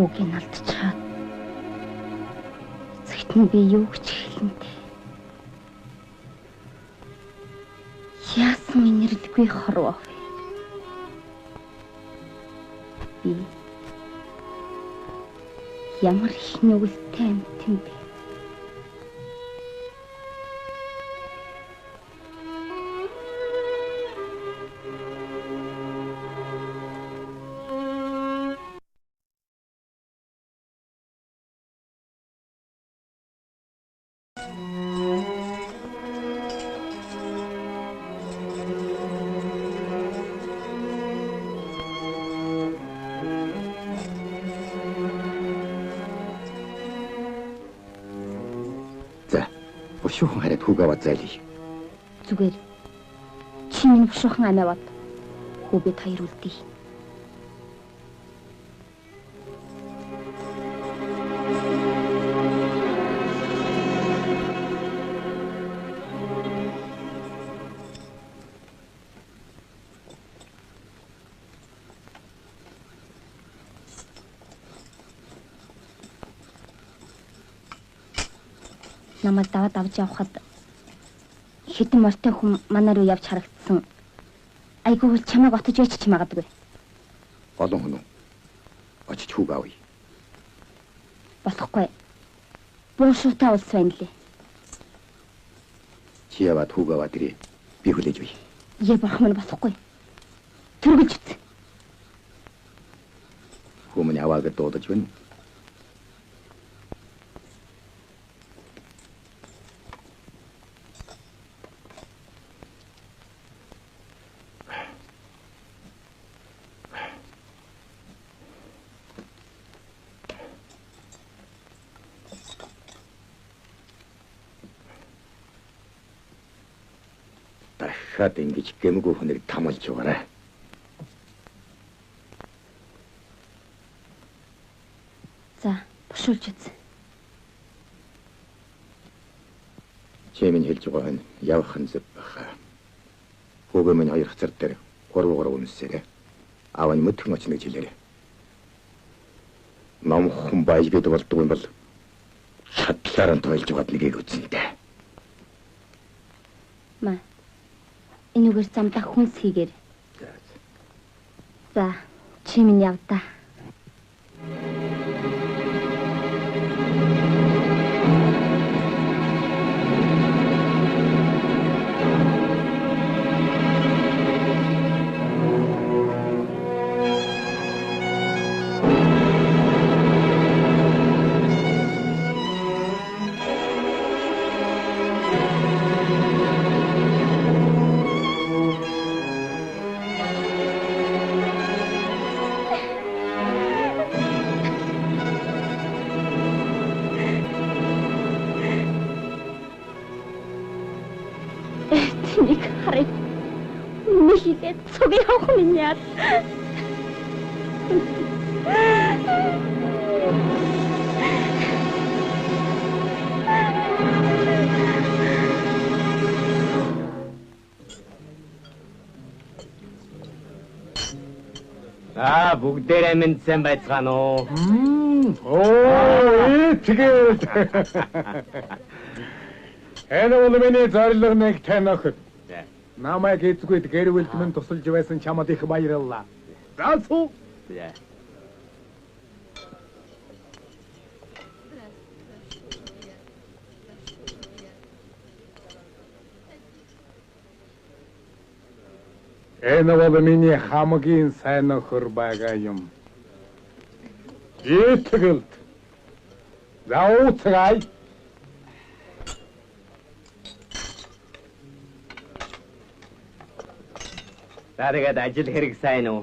хүүгийн алдчихад эцэгт нь би юу гэж хэлэнтэй. Яасан инэрлгүй хорвоо. Би ямар их нүгэлтэй амт юм бэ? Бушуухан хараад хүүг аваад зайлъя. Зүгээр. Чи минь бушуухан амиа бод. Хүү бид хоёр үлдээ. Намайг даваад авч явхад хэдэн мортой хүн манай руу явж харагдсан. Айгүй бол чамайг отож байж ч магадгүй. Олон хүн очиж хүүг авъя. Болохгүй. Буушуутай улс байна лээ. Чи яваад хүүг аваад ирээ. Би хүлээж бий. Яа болох мань болохгүй. Түргэж үз. Хүмүүний аваагаа дуудаж байна. Дахиад ингэж гэмгүй хүнийг тамалж байгаарай. За, бушуулж үз. Чимэн хэлж байгаа нь явах нь зөв баха. Хүүгээ минь хоёр хацар дээр 3 үнсээрээ. Аав нь мөтгөн очно гэж хэлээрээ. Намхан байж бид болдгоо юм бол шатлаараа тойлж байгаад нэгийг үзнэ. Маа. Энэгээр замдаа хүнс хийгээр. За, чи минь явдаа. Меня. Бүгдээрээ мэдсэн байцгаана уу? Тэгээд. Энэ бол миний зорилго нэг танах. Намайг эзгүй гэр бүлд минь тусалж байсан чамд их баярлалаа. Заасуу. Энэ бол миний хамгийн сайн нөхөр байгаа юм. Итгэл. Зауцгай. Тэгээд ажил хэрэг сайн уу?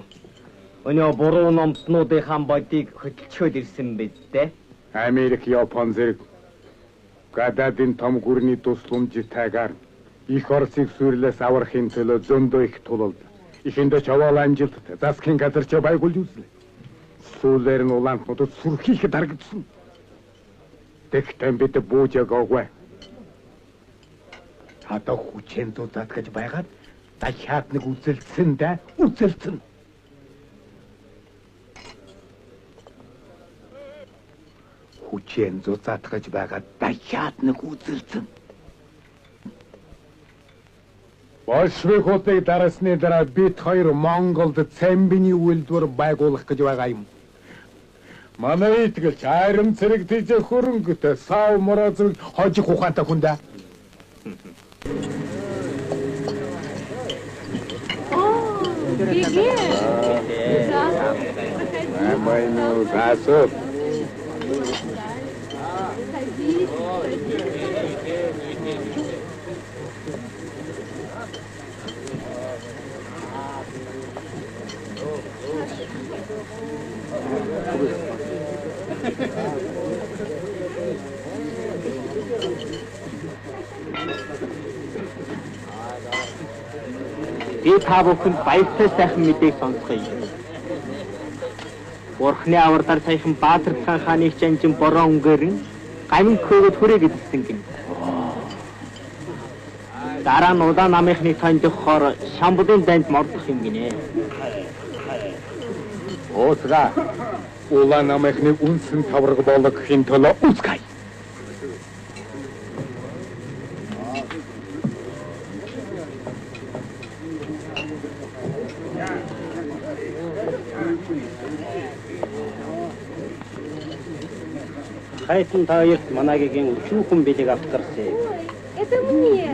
Өнөө буруу номтнуудын бодийг хөдөлчөөд ирсэн биз дээ. Америк, Япон зэрэг гадаадын том гүрний тусламжтайгаар их Оросыг сүрлээс аврахын төлөө зөндөө их тулалд. Ихэндээ чаваал амжилттай засгийн газар ч байгуулж үзлээ. Сүүлээр нь улаантнуудад сүрхийх дарагдсан. Тэгтээ бид буужааг өгөө. Хата хүчэн дутаад гэж байгаад дахиад нэг үзэлцэн дээ, үзэлцэн. хүчээр зузаатгаж байгаа дахиад нэг үзэлцэн. Большевикуудыг дараасны дараа бид хоёр Монголд цамбины үйлдвэр байгуулах гэж байгаа юм. Манай итгэж айрам цэрэг тийж хөрөнгөтэй сав морозыг хожих ухаантай хүн дээ. Майну гасо. Би та бүхэнд баяртай сайхан мэдээг сонсгоё. Бурхны авралаар саяхан Баатар хаан хааны жанжин бороо өнгөрөн гамин хөөгд хүрээ гэдсэн гин. Дараа нь удаа намынхны тондохоор Шамбудын дайнд мордох юм гинэ. Оосга улаан намынхны үнсэн тавраг болгохын төлөө үсгэй. Хайтан таярт манайгийн өчүүхэн бэлэг авторсэй. Это мне.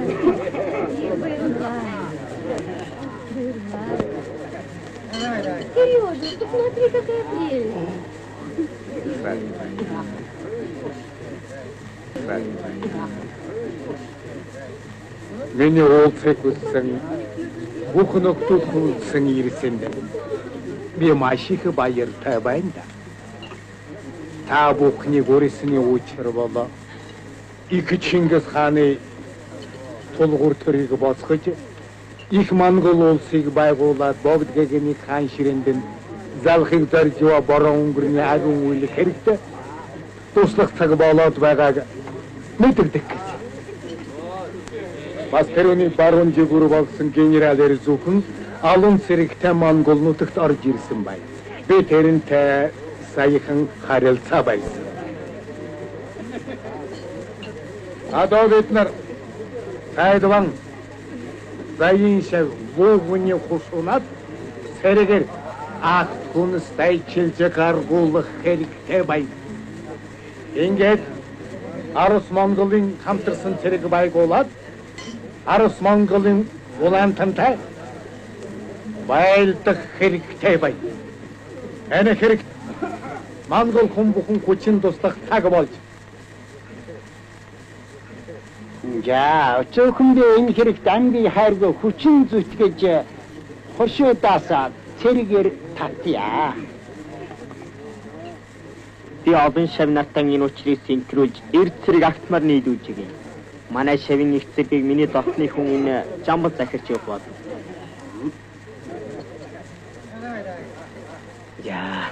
Сережа, ты смотри, какая прелесть. Миний уулзах хүссэн бүхэн өгтөд хүлсэн ирсэнд би маш их баяртай байна да. Та бүхний гөрсөний учир болоо их Чингис хааны тулгуур төрийг босгож их Монгол улсыг байгуулад богд гэгэний хаан ширээнд залхыг зорж ява бороо өнгөрний агун үйл хэрэгтэй туслах цаг болоод байгааг мэдэрдэг гэсэн. Бас тэрүүний баруун жигүүр болсон генерал Эрзүүхэн алун цэрэгтэй Монгол нутагт орж ирсэн байна. Би тэрнтэй саяхан харилцаа байсан. Одоо бид нар сайдван заяин шиг вогны хусунат сэрэгэр акт хүнс дайчилж гаргуулах хэрэгтэй байна. Ингээд Арус Монголын хамтарсан цэрэг байгуулад Арус Монголын улаантантай байлдах хэрэгтэй байна. Энэ хэрэг Монгол хүн бүхэн хүчин туслах цаг болж. За, өчөөхөн би энэ хэрэгт амгийн хайрг хүчин зүтгэж хошуудаас цэрэгээр татъя. Би олон шавнатан энэ учрыг синхруулж эрд цэрэг актмаар нийлүүлж байгаа. Манай шавын их цэгийг миний дотны хүн энэ жамбал захирч явах болно. Яа,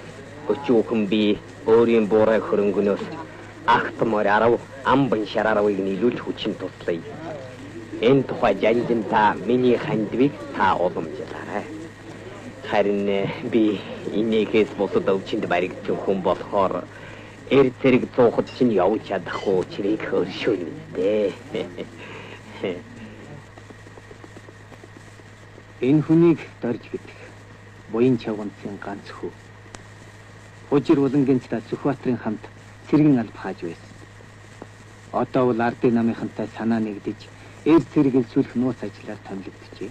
өчөөхөн би өөрийн буурай хөрөнгөнөөс ахтмаар арав амбан шарааравыг нийлүүлж хүчин туслая. Энэ тухай жанжин та миний хандвиг та уламжлаарай. Харин би энийхээс бусад өвчнөд баригдсан хүн болохоор эрд цэрэг зуухад чинь явж чадахгүй чирийг хөршөөнө дээ. Энэ хүнийг дорж гэдэг буян чавганцын ганц хүү. Хожир улангийн цэцэ Сүхбаатарын хамт цэргэн алба хааж байсан. Одоо бол ардын намынхантай санаа нэгдэж эрд цэрэгийг сүлэх нууц ажиллаар томилогдчихэ.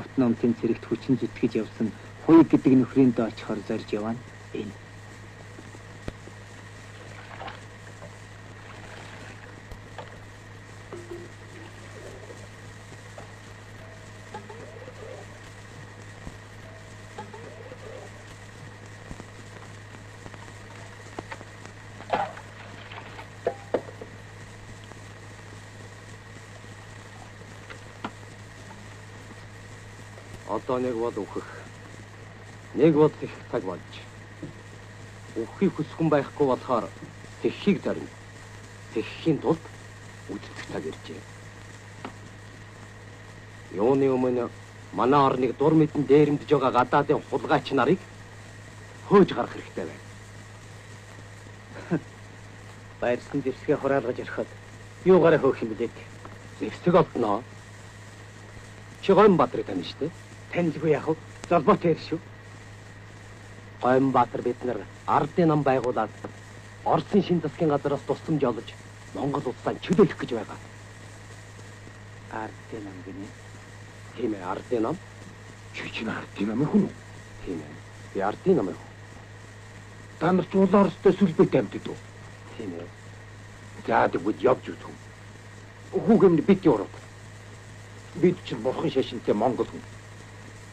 Автономтын цэрэгт хүчин зүтгэж явсан хуйг гэдэг нөхрийн доо очихоор зорж явна. Энэ одоо нэг бол өөхөх. Нэг бол их цаг болж. Өөхийг хүсгэн байхгүй болохоор тэххийг зорино. Тэххийн тулд үзэх цаг иржээ. Юуны өмнө манай орныг дур мэдэн дээрэмдэж байгаа гадаадын хулгайч нарыг хөөж гарах хэрэгтэй байна. Байрсан зэвсгээ хураалгаж ярихад юугаараа хөөх юм блээд. Зэвсэг олдноо. Чи Гомбаатарыг тань шүү дээ. Таньдгүй яах вэ? Залбоотой ир шүү. Гомбаатар бид нар ардын нам байгуулад Оросын шин засгийн газараас тусламж олж Монгол улсаа чөлөөлөх гэж байгаа. Ардын нам гинэ. Тийм ээ, ардын нам. Чи чинь ардын намын хүн үү? Тийм ээ. Би ардын нам юм. Та нар ч улаан Оростой сүлбэтэй амьтад уу? Тийм ээ. За тэгвэл явж үзв. Хүүгэмд бит яваад. Бид чинь бурхан шашинтай Монгол хүн.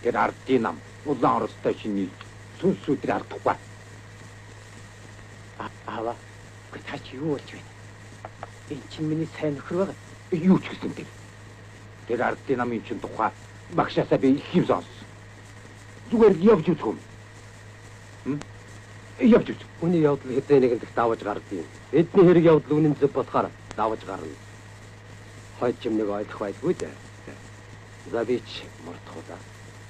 Тэр ардын нам улаан Оростой шиний сүнс өдрийг ардахгүй. Аваа. Та чи юу болж байна? Энэ чинь миний сайн нөхөр байгаа. Юу ч гэсэн тэр. Тэр ардын намын чинь тухай багшаасаа би их юм сонссон. Зүгээр явж үзв. Явж үзв. Үний явдал хэзээ нэгэн дэх давж гардыг. Эдний хэрэг явдал үнэн зөв бодохоор давж гарна. Хойд юм нэг ойлгох байлгүй дээ. За би ч мартах удаа.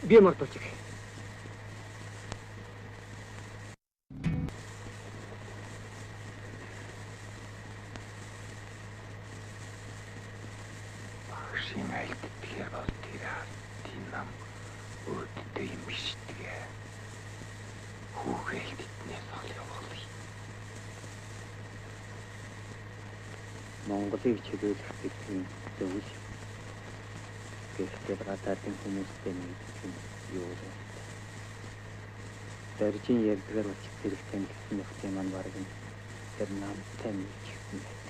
Би мартуулчих. Багшийн айлд тэгэхээр бол тэр ардын нам өөдтэй юм биш тэгээ. Хүүгээл тэднээс ол явуулъя. Монголыг чөлөөлөх гэдэг нь зөв л. Гэхдээ гадаадын хүмүүстэй нэгдсэн юу вэ? Дөржин ярьдгаар уч зэрэгтэй гэсэн нөхцөл маань баг нь тэр намтай нэгсэн байдаг.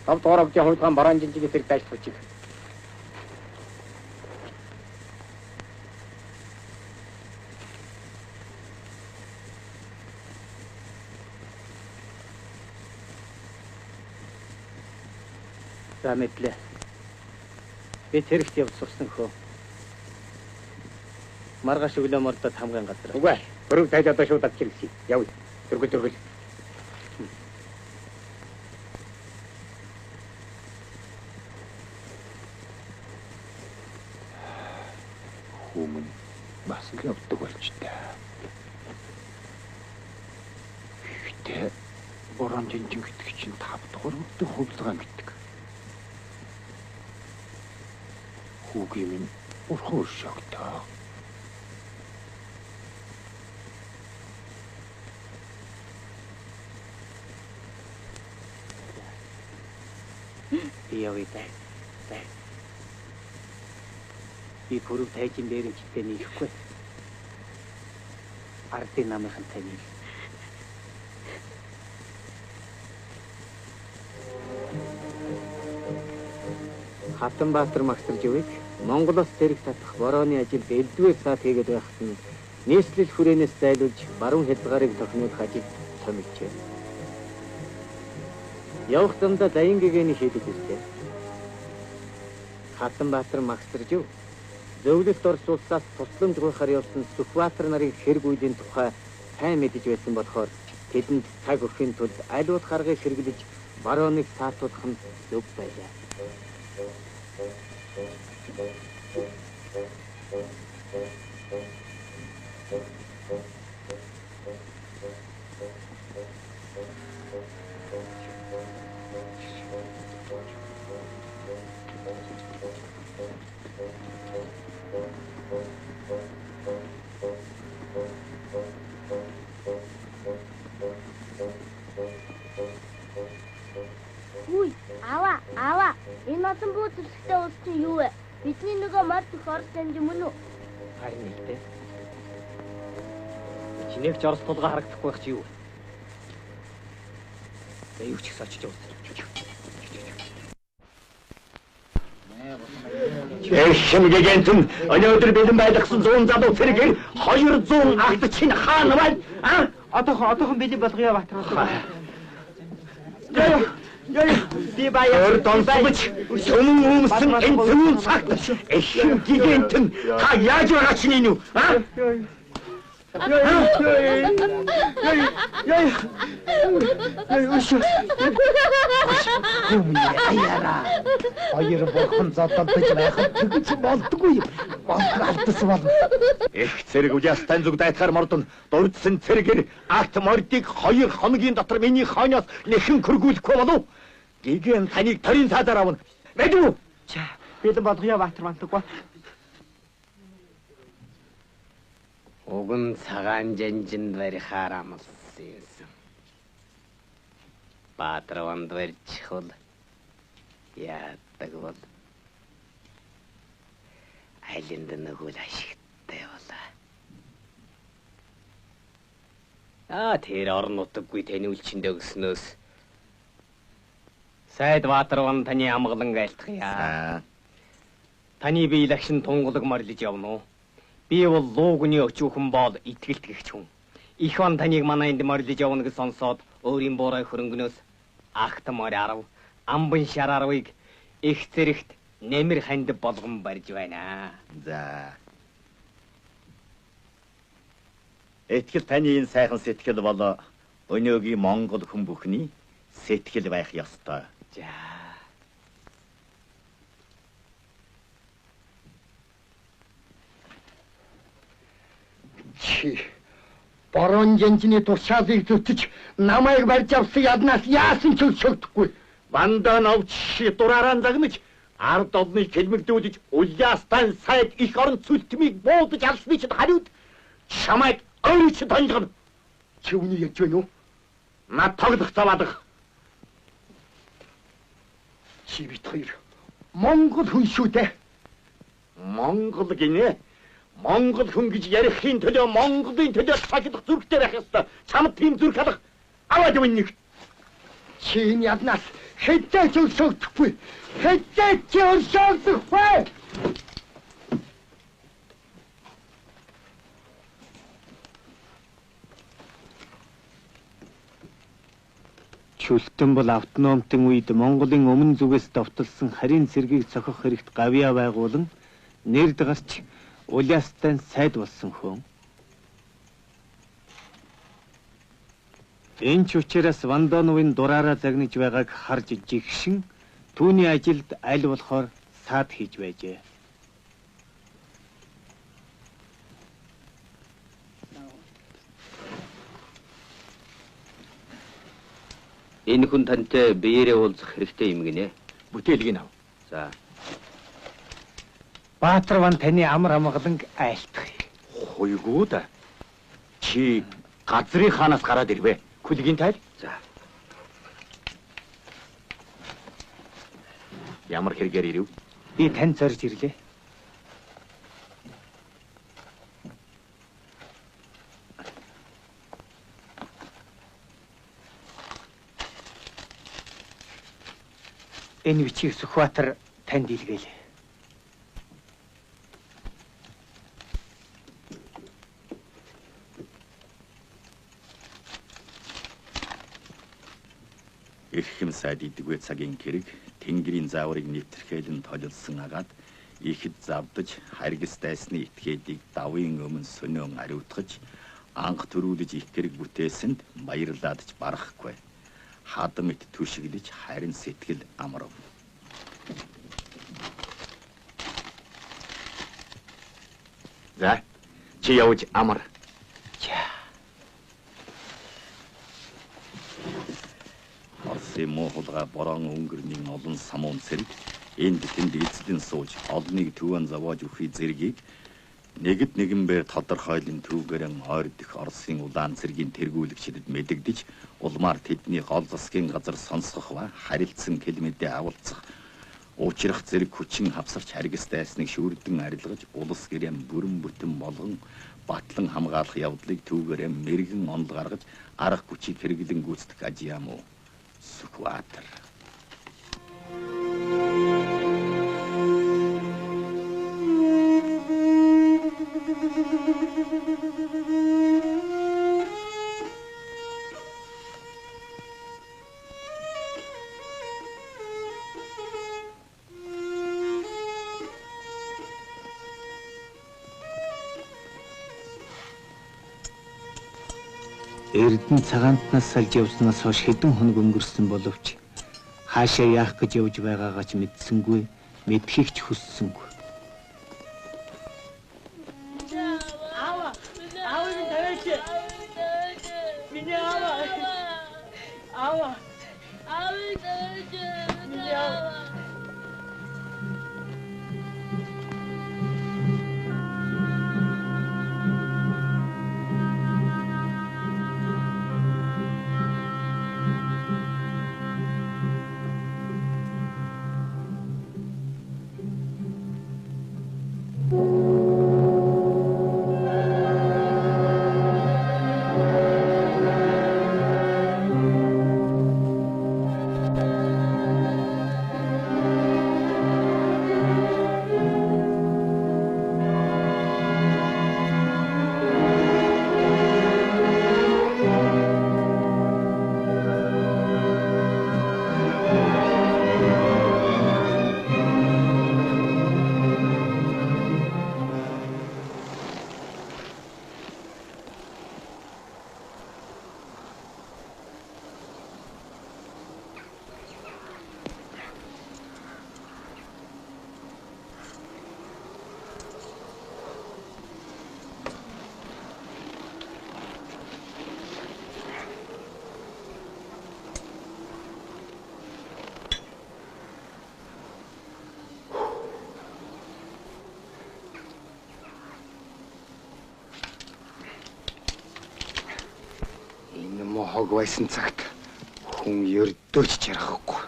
Тав дуурайгчийн хувьд бараан жинжиг зэрэг дайшлуулж байна. За мэдлээ. Би тэрэгт явж сурсан хөө. Маргааш өглөө мордод хамгийн газар. Үгүй. Хөрөг тайж одоо шууд авч ирсэн. Явъя. Төргөл. Хүмүн бас л явдаг болж таа. Гэтэ борон жинжин гэдэг чинь 5 дугаар өдөө хувилгаа мэддэг. Хүүгийн минь урхан өршөөгдөө. Явъя. Би бүрэг тайжин дээрэн читээ нийлэхгүй. Ардын намынхантай нийл. Хатанбаатар магсарж өвийг Монголоос зэрэг татах борооны ажилд элдвээ саад хийгээд байхад нь нийслэл хүрээнээс зайлуулж баруун хязгаарыг тохиомжуулах ажил томилжээ. Явах замдаа даян гэгэний хийдэг үстэй. Хатанбаатар магсарж өв зөвлөлт Орос улсаас тусламж гуйхаар явсан Сүхбаатар нарын хэрэг үеийн тухай сайн мэдэж байсан болохоор тэдэнд цаг өгөхийн тулд аль болох аргыг хэрэглэж барооныг саатуулах нь зөв байлаа. Аваа. Энэ матын буу зэрэгтэй улс чинь юу вэ? Бидний нөгөө мод их Орос дамж юм уу? Харин ихтэй. Чинийг ч Орос тулгаа харагдахгүй байх чи юу вэ? Тэ юу ч их очиж явуулсан. Шимгэгэнтэн өнөөдөр бэлэн байлгасан 100 залуу цэргийг 200 агт чинь хаана байна? Одоохон бэлэн болгоё Батраа. Би баяр донсогч сүмэн өмсөн энэ сүмэн цагт эхин гигэнтэн та яаж байгаа чинь юу? Аяра. Хоёр бурхан зодолдож байхад тэгж болдгүй юм. Болох алдсан болно. Их цэрэг уяастан зүг дайтахаар мордон дурдсан цэрэгэр акт мордыг 2 хоногийн дотор миний хойноос нэхэн хөргүүлэхгүй болов. Гэгэн таныг торийн цаадаар авна. Мэдв? За, бидэн болгоё Баатар мантаггүй. Уган цагаан жанжинд барихаар амлсан юмсан. Баатар ванд барьчихвал яадаг бол айлинд нөгөөл ашигтай болоо. Тэр орон нутаггүй таны үлчиндээ өгснөөс сайд Баатар ванд таны амгалан айлтгая. Таны бие лагшин тунгалаг морлож явна уу? Би бол луугны өчүүхэн бол итгэлт гэгч хүн. Их он таныг манайд морлож явна гэж сонсоод өөрийн буурай хөрөнгнөөс агт морь 10, амбан шар 10-ыг их зэрэгт нэмэр ханд болгон барьж байна. За. Этгэл таны энэ сайхан сэтгэл бол өнөөгийн Монгол хүн бүхний сэтгэл байх ёстой. За. Чи борон жанжны тушаалыг зүтж намайг барьж авсан яднаас яасан ч өшөгдөхгүй. Вандаа новч дураараа загнаж ард олныг хэлмэгдүүлж Уяастан сайд их орон цүлтмийг буудаж алсны чинь хариуд чамайг ойрч тонжгоно. Чи үнийг ярьж байна уу? Над тоглох заваадах. Чи бит хоёр Монгол хүн шүү дээ. Монгол гинэ. Монгол хүн гэж ярихын төлөө Монголын төлөө цахилах зүрхтэй байх ёстой. Чамд тийм зүрх алах аваад явна нэг. Чи энэ яднаас хэдэж өршөөгдөхгүй. Хэдэж чи өршөөгдөхгүй. Чөлтөн бол автономтын үед Монголын өмнө зүгээс довтолсон харийн цэргийг цохих хэрэгт гавьяа байгуулан нэрд гарч Уяастан сайд болсон хүн. Энэ ч учраас Вандановын дураараа загнаж байгааг харж жигшин түүний ажилд аль болохоор саад хийж байжээ. Энэ хүн тантай биеэрээ уулзах хэрэгтэй юм гинэ. Бүтээлгийг ав. За. Баатар ван таны амар амгаланг айлтгая. Хойгоо да. Чи газрын хаанаас гараад ирвэ? Күлгийн тайл? За. Ямар хэрэгээр ирэв? Би тань зорж ирлээ. Энэ бичиг Сүхбаатар танд илгээлээ. Эрхэм сайд идэгвэ цагийн хэрэг Тэнгэрийн зааврыг нэвтэрхээлэн толилсон агаад ихэд завдаж харгас дайсны этгээдийг давын өмнө сөнөөн ариутгаж анх төрүүлж их хэрэг бүтээсэнд баярлаадч барахгүй. Хадам ит түшиглэж харин сэтгэл амрав. За, чи явж амар. Орсын Монголга борон өнгөрний олон самуун цэрэг энд тэнд эзлэн сууж олныг төвөн зовоож өгөхий зэргийг нэгд нэгэн тодорхойлон түүгээрэн ойрдох Оросын улаан цэргийн тэргүүлэгчдэд мэдэгдэж улмаар тэдний гол засгийн газар сонсгох ба харилцсан хэлмэдээ авалцах уучрах зэрэг хүчин хавсарч харгас дайсныг шүүрдэн арилгаж улс гэрэм бүрэн бүтэн болгон батлан хамгаалах явдлыг түүгээрээ мэрэгэн онол гаргаж арга хүчийг хэрэглэн гүйцэтгэх аж юм уу? Сүхбаатар. Эрдэнэ цагаантнаас салж явснаас хойш хэдэн хоног өнгөрсөн боловч хаашаа яах гэж явж байгаагаа ч мэдсэнгүй, мэдхийг ч хүссэнгүй. Хог байсан цагт хүн ердөөч жаргахгүй.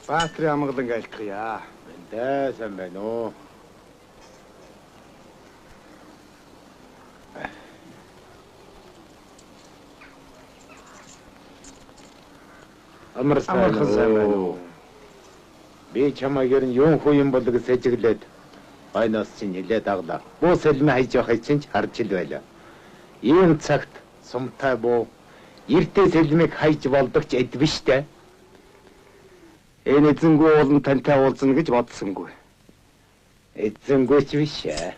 Баатрын амгалан айлтгая. Эндээ сайн байна уу? Амар сайн байна уу? Би чамайг ер нь юун хүү юм бол гэж сэжиглээд ойноос чинь нилээд аглаа. Буу сэлмэ хайж явахыг чинь харж ил байлаа. Ийм цагт сумтай буу эртээ сэлмэг хайж болдог ч эд биш дээ. Энэ эзэнгүй уулан тантай уулзна гэж бодсонгүй. Эзэнгүй ч биш ээ.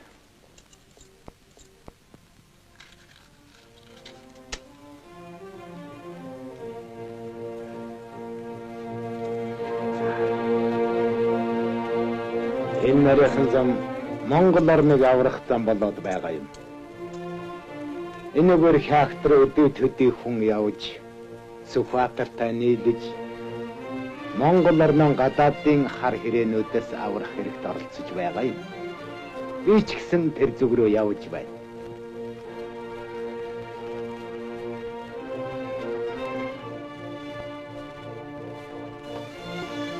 Энэ нарийнхан зам Монгол орныг аврах зам болоод байгаа юм. Энэгээр хаагтар өдөө төдий хүн явж Сүхбаатартай нийлж Монгол орнын гадаадын хар хэрээнүүдээс аврах хэрэгт оролцож байгаа юм. Би ч гэсэн тэр зүг рүү явж байна.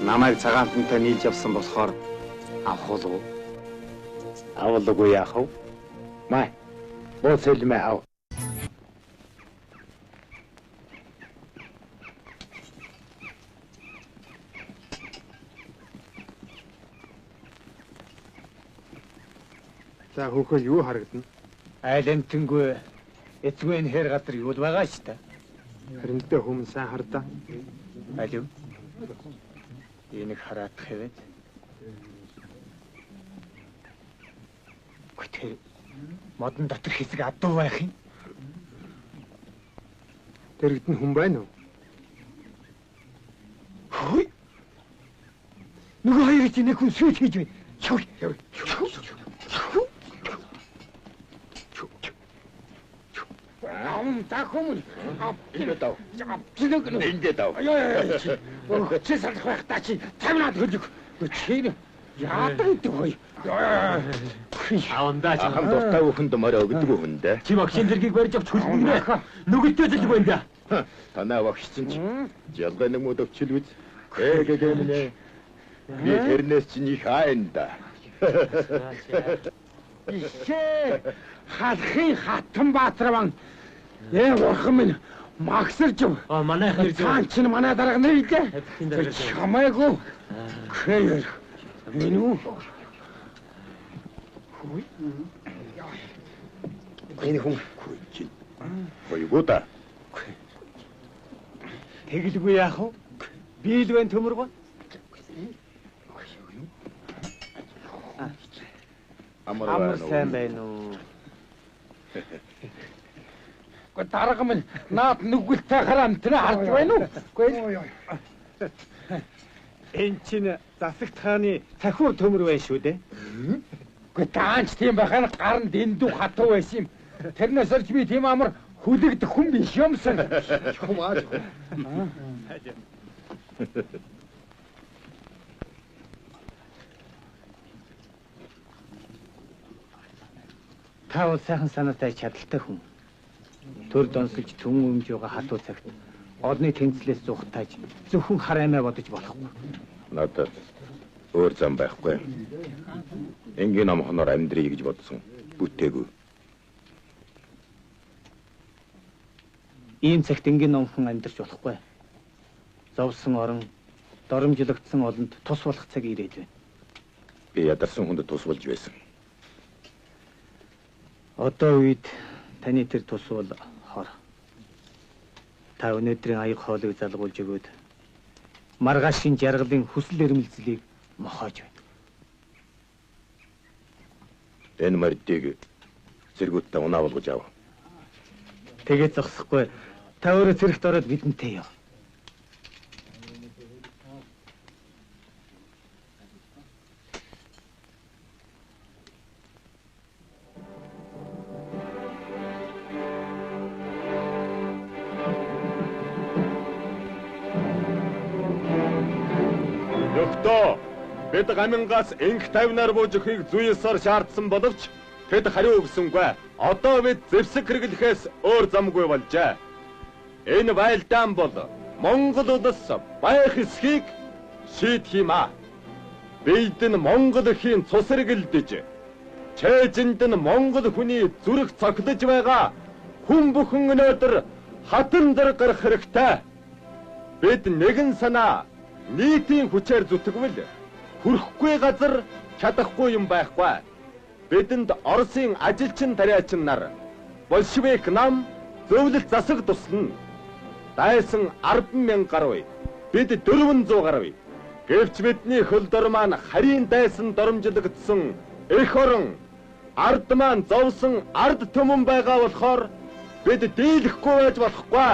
Намайг цагаантантай нийлж явсан болохоор авах уу? Авалгүй яах вэ? Май. Босэлмэ ав. За хөөхөө юу харагдана? Айлентэнгүй эцгүй энэ хэр газар юу л байгаа шүү дээ. Харинтэй хүмүүс сайн хардаа. Алив. Энийг хараадах хэвээд. Гэхдээ модон дотор хэсэг адуу байх юм. Дэрэгдэн хүн байна уу? Хөөе. Нөгөө хоёрыг чинь хүн сүйт хийж байна. Чав. Тахомын апилотав. Апилотав. Яа. Чи салах байх та чи 50-аад хөлөг. Чи яадаг гэдэг хөөе. Аандаа чи хам дуртай бүхэнд морой өгдөг хүн дээ. Чи багшийн зэргийг барьж авч хөлбөгнө. Нүгэлтэй зэлж байна да. Танаа багш чинь ялгай нэг мод өвчл биз. Гэмнэ. Би тэрнээс чинь их хайнда. Ишээ халахын хатан Баатарван. Урхан минь магсарж. Манайх нэр Цаан чинь манай дарга нэр илээ. Чамайгүй. Хэр. Минь. Энэ хүн Хоёгоо. тэгэлгүй яах вэ? Би л байна төмөргөө. Амар сайн байна уу? Гэхдээ дарга минь наад нүгэлтэй харамтраа харж байна уу? Үгүй. Энд чинь засагт хааны цахиур төмөр байна шүү дээ. Гэхдээ даанч тийм байхаар гар нь дэндүү хатуу байсан юм. Тэрнээс олж би тийм амар хүлэгдэх хүн биш юмсан. Чумаа. Та бол сайхан санаатай чадaltaй хүн. Төр донсолж түн өмж байгаа хатуу цагт одны тэнцлээс зүхтааж зөвхөн хараймаа бодож болохгүй. Надад өөр зам байхгүй. Энгийн номхоноор амьдрий гэж бодсон. Бүтээгүй. Ийм цагт энгийн номхон амьдарч болохгүй. Зовсон орон, доромжлогдсон олонд тус болох цаг ирээд байна. Би ядарсан хүнд тус болж байсан. Одоо үед таны тэр тус бол хор. Та өнөөдрийн аяг хоолыг залгуулж өгөөд маргаашийн жаргалын хүсэл эрмэлзлийг мохоож байна. Энэ мордыг зэргүүтээ унаа болгож ав. Тэгээд зогсохгүй. Та өөрөө зэрэгт ороод бидэнтэй яв. Нөхдөө бид гамингаас инх тавнаар бууж өгөхийг зүйсээр шаардсан боловч тэд хариу өгсөнгүй. Одоо бид зэвсэг хэрэглэхээс өөр замгүй болжээ. Энэ байлдаан бол Монгол улс байх эсхийг шийдэх юм аа. Бид нь Монгол эхийн цус эргэлдэж, чэжинд нь Монгол хүний зүрх цогтож байгаа хүн бүхэн өнөөдөр хатан дээр гарах хэрэгтэй. Бид нэгэн санаа нийтийн хүчээр зүтгэвэл хүрэхгүй газар чадахгүй юм байхгүй. Бидэнд Оросын ажилчин тариачин нар большевик нам зөвлөлт засаг тусна. Дайсан 10,000 гаруй. Бид 400 гаруй. Гэвч бидний хөлдөр маань харийн дайсан доромжлогдсон эх орон ард маань зовсон ард түмэн байгаа болохоор бид дийлэхгүй байж болохгүй.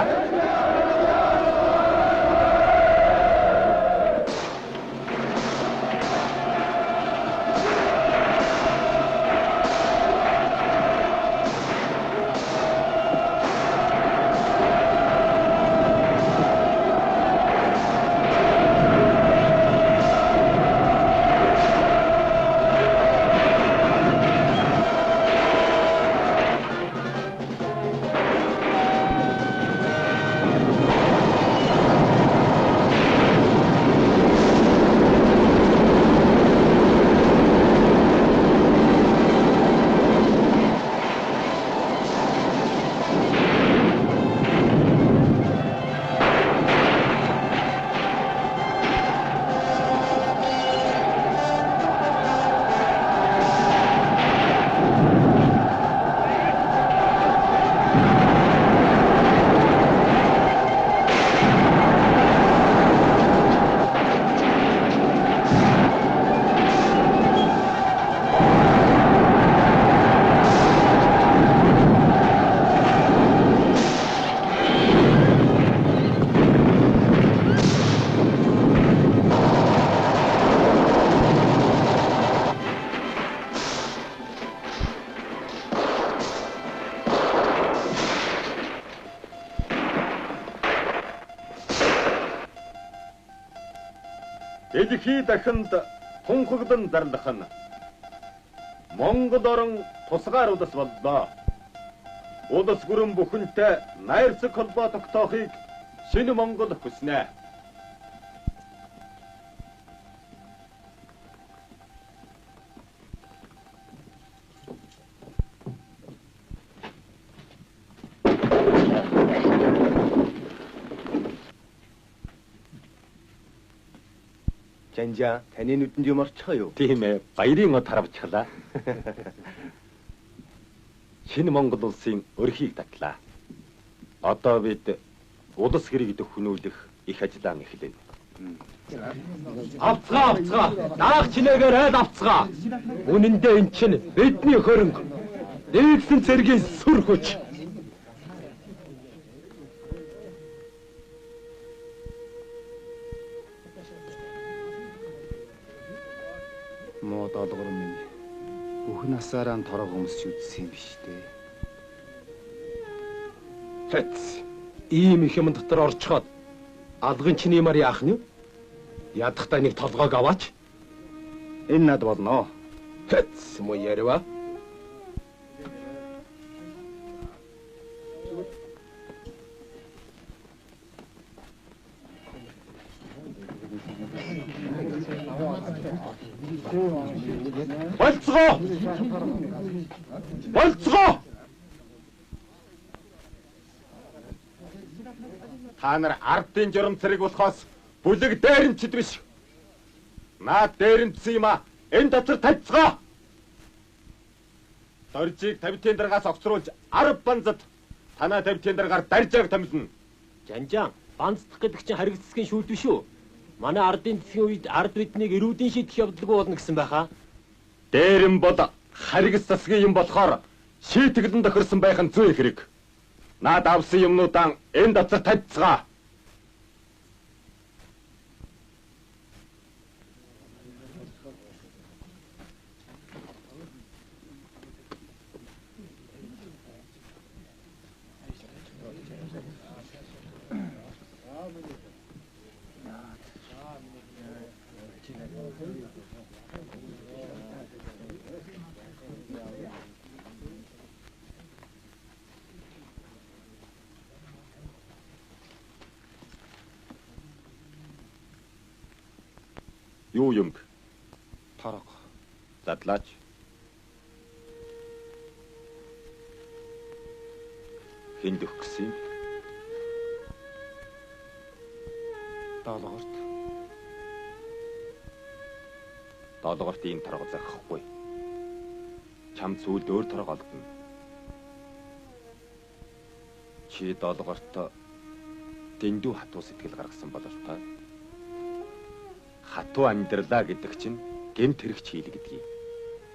Дэлхий дахинд тунхагдан зарлах нь Монгол орон тусгаар улс боллоо. улс гүрэн бүхэнтэй найрсаг холбоо тогтоохыг шинэ Монгол хүснэ. Жанжаа, таны нүдэнд юм орчихоо юу? Тийм ээ, баярын од харавчглаа. Шинэ Монгол улсын өрхийг татлаа. Одоо бид улс хэрэг дөхнүүлэх их ажиллаан эхлэв. Авцгаа. Даах чинээгээр айл авцгаа. Үнэндээ эн чинь бидний хөрөнгө. Нэгсэн цэргийн сүр хүч. Муу долгор минь бүх насаараа торог өмсч үзсэн юм биш үү? Хэц. Ийм их юм дотор орчход алгын чиний мар яах нь? Ядахтаа нэг толгойг аваач. Энэ над болно. Хэц мо яриа. Болцгоо! Та нар ардын журам цэрэг болохоос бүлэг дээрэмчд биш. Наад дээрэмчсэн юм а. Энэ дотор тавьцгаа. Доржийг тавитын дараагаас огцруулж 10 банзад танаа тавитын дараагаар даржааг томилно. Жанжаан, банцдах гэдэг чинь хариг засгийн шүүлт биш үү? Манай ардын засгийн үед ард биднийг эрүүдийн шийдэх явдалгүй болно гэсэн байхаа. Дээрэм бол хариг засгийн юм болохоор шийтгэлэн тохирсон байх нь зүй хэрэг. Наад авсан юмнуудаа энэ дотор тавьцгаа. Юу юм? Торог. Задлаач. Хинд өгөх гэсэн юм? Долгорт. Долгорт ийм торог зохихгүй. Чам зүйлд өөр торог олдно. Чи долгорт дэндүү хатуу сэтгэл гаргасан бололтой. Хатуу амьдралаа гэдэг чинь гэмт хэрэгч хийл гэдгийг.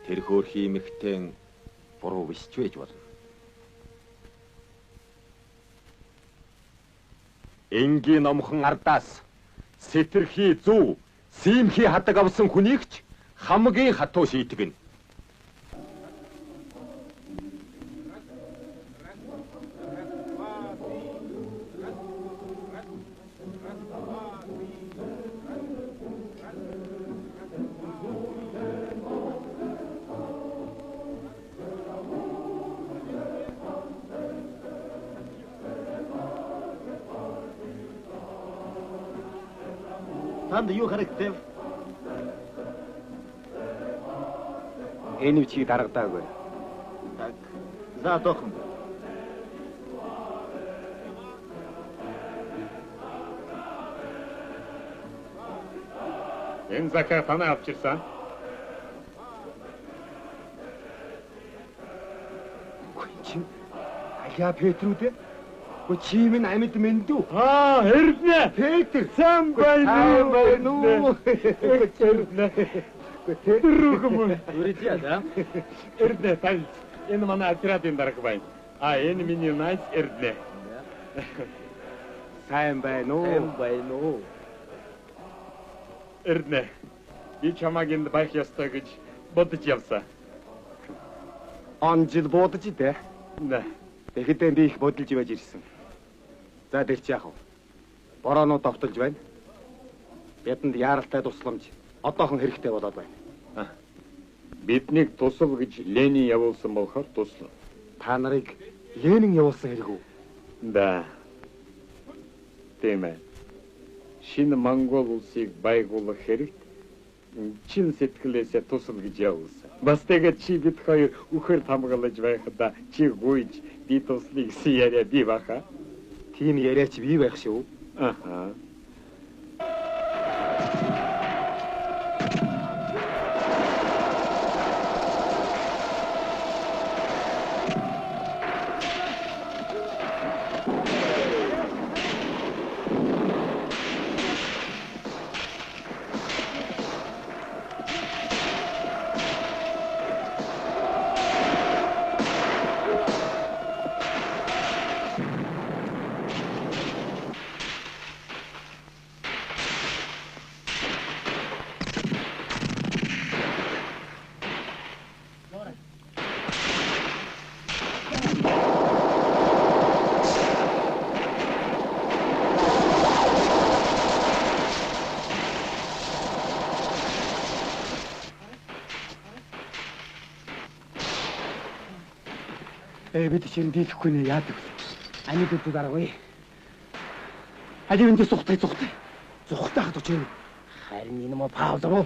Тэр хөөрхий эмэгтэй буруу биш ч байж болно. Энгийн номхон ардаас сэтэрхий зүү, сиймхий хадаг авсан хүнийг ч хамгийн хатуу шийтгэн. Танд юу харагдав? Энэ үчиг дарагдаагүй. За доохон. Энэ закаа танаа авчирсан. Чин Аля Петрүүд Гү чи минь амьд мэндүү. Эрдэнэ. Петр сайн байна уу? Эрдэнэ. Тэрүүгүм. Үрдиа да? Эрдэнэ тань. Энэ манай отрядын дарга байна. Энэ миний найз Эрдэнэ. Сайн байна уу? Сайн байна уу? Эрдэнэ. Би чамайг энд байх ёстой гэж бодож явсан. Он жил бодож дээ. Нэ. Тэгэхдээ би их бодолж байж ирсэн. За дэлч яах вэ? Бороонууд тогтолж байна. Бидэнд яаралтай тусламж одоохон хэрэгтэй болоод байна. Биднийг тусал гэж Ленин явуулсан болохоор туслав. Та нарыг Ленин явуулсан хэрэг үү? Да. Тийм ээ. Шинэ Монгол улсыг байгуулах хэрэгт чин сэтгэлээсээ тусал гэж явуулсан. Бас тэгээд чи бид хоёр үхэр хамгаалж байхад чи гуйж би туслая гэсэн яриа бий баха. Тийм яриач бий байх шүү. Аха. Бид чинь дийлэхгүй нэ яадаг вэ? Ани дүүд дараагүй. Али энэ зүхтэй. Зүхтэй хад очив. Харин энэ мө Пауло.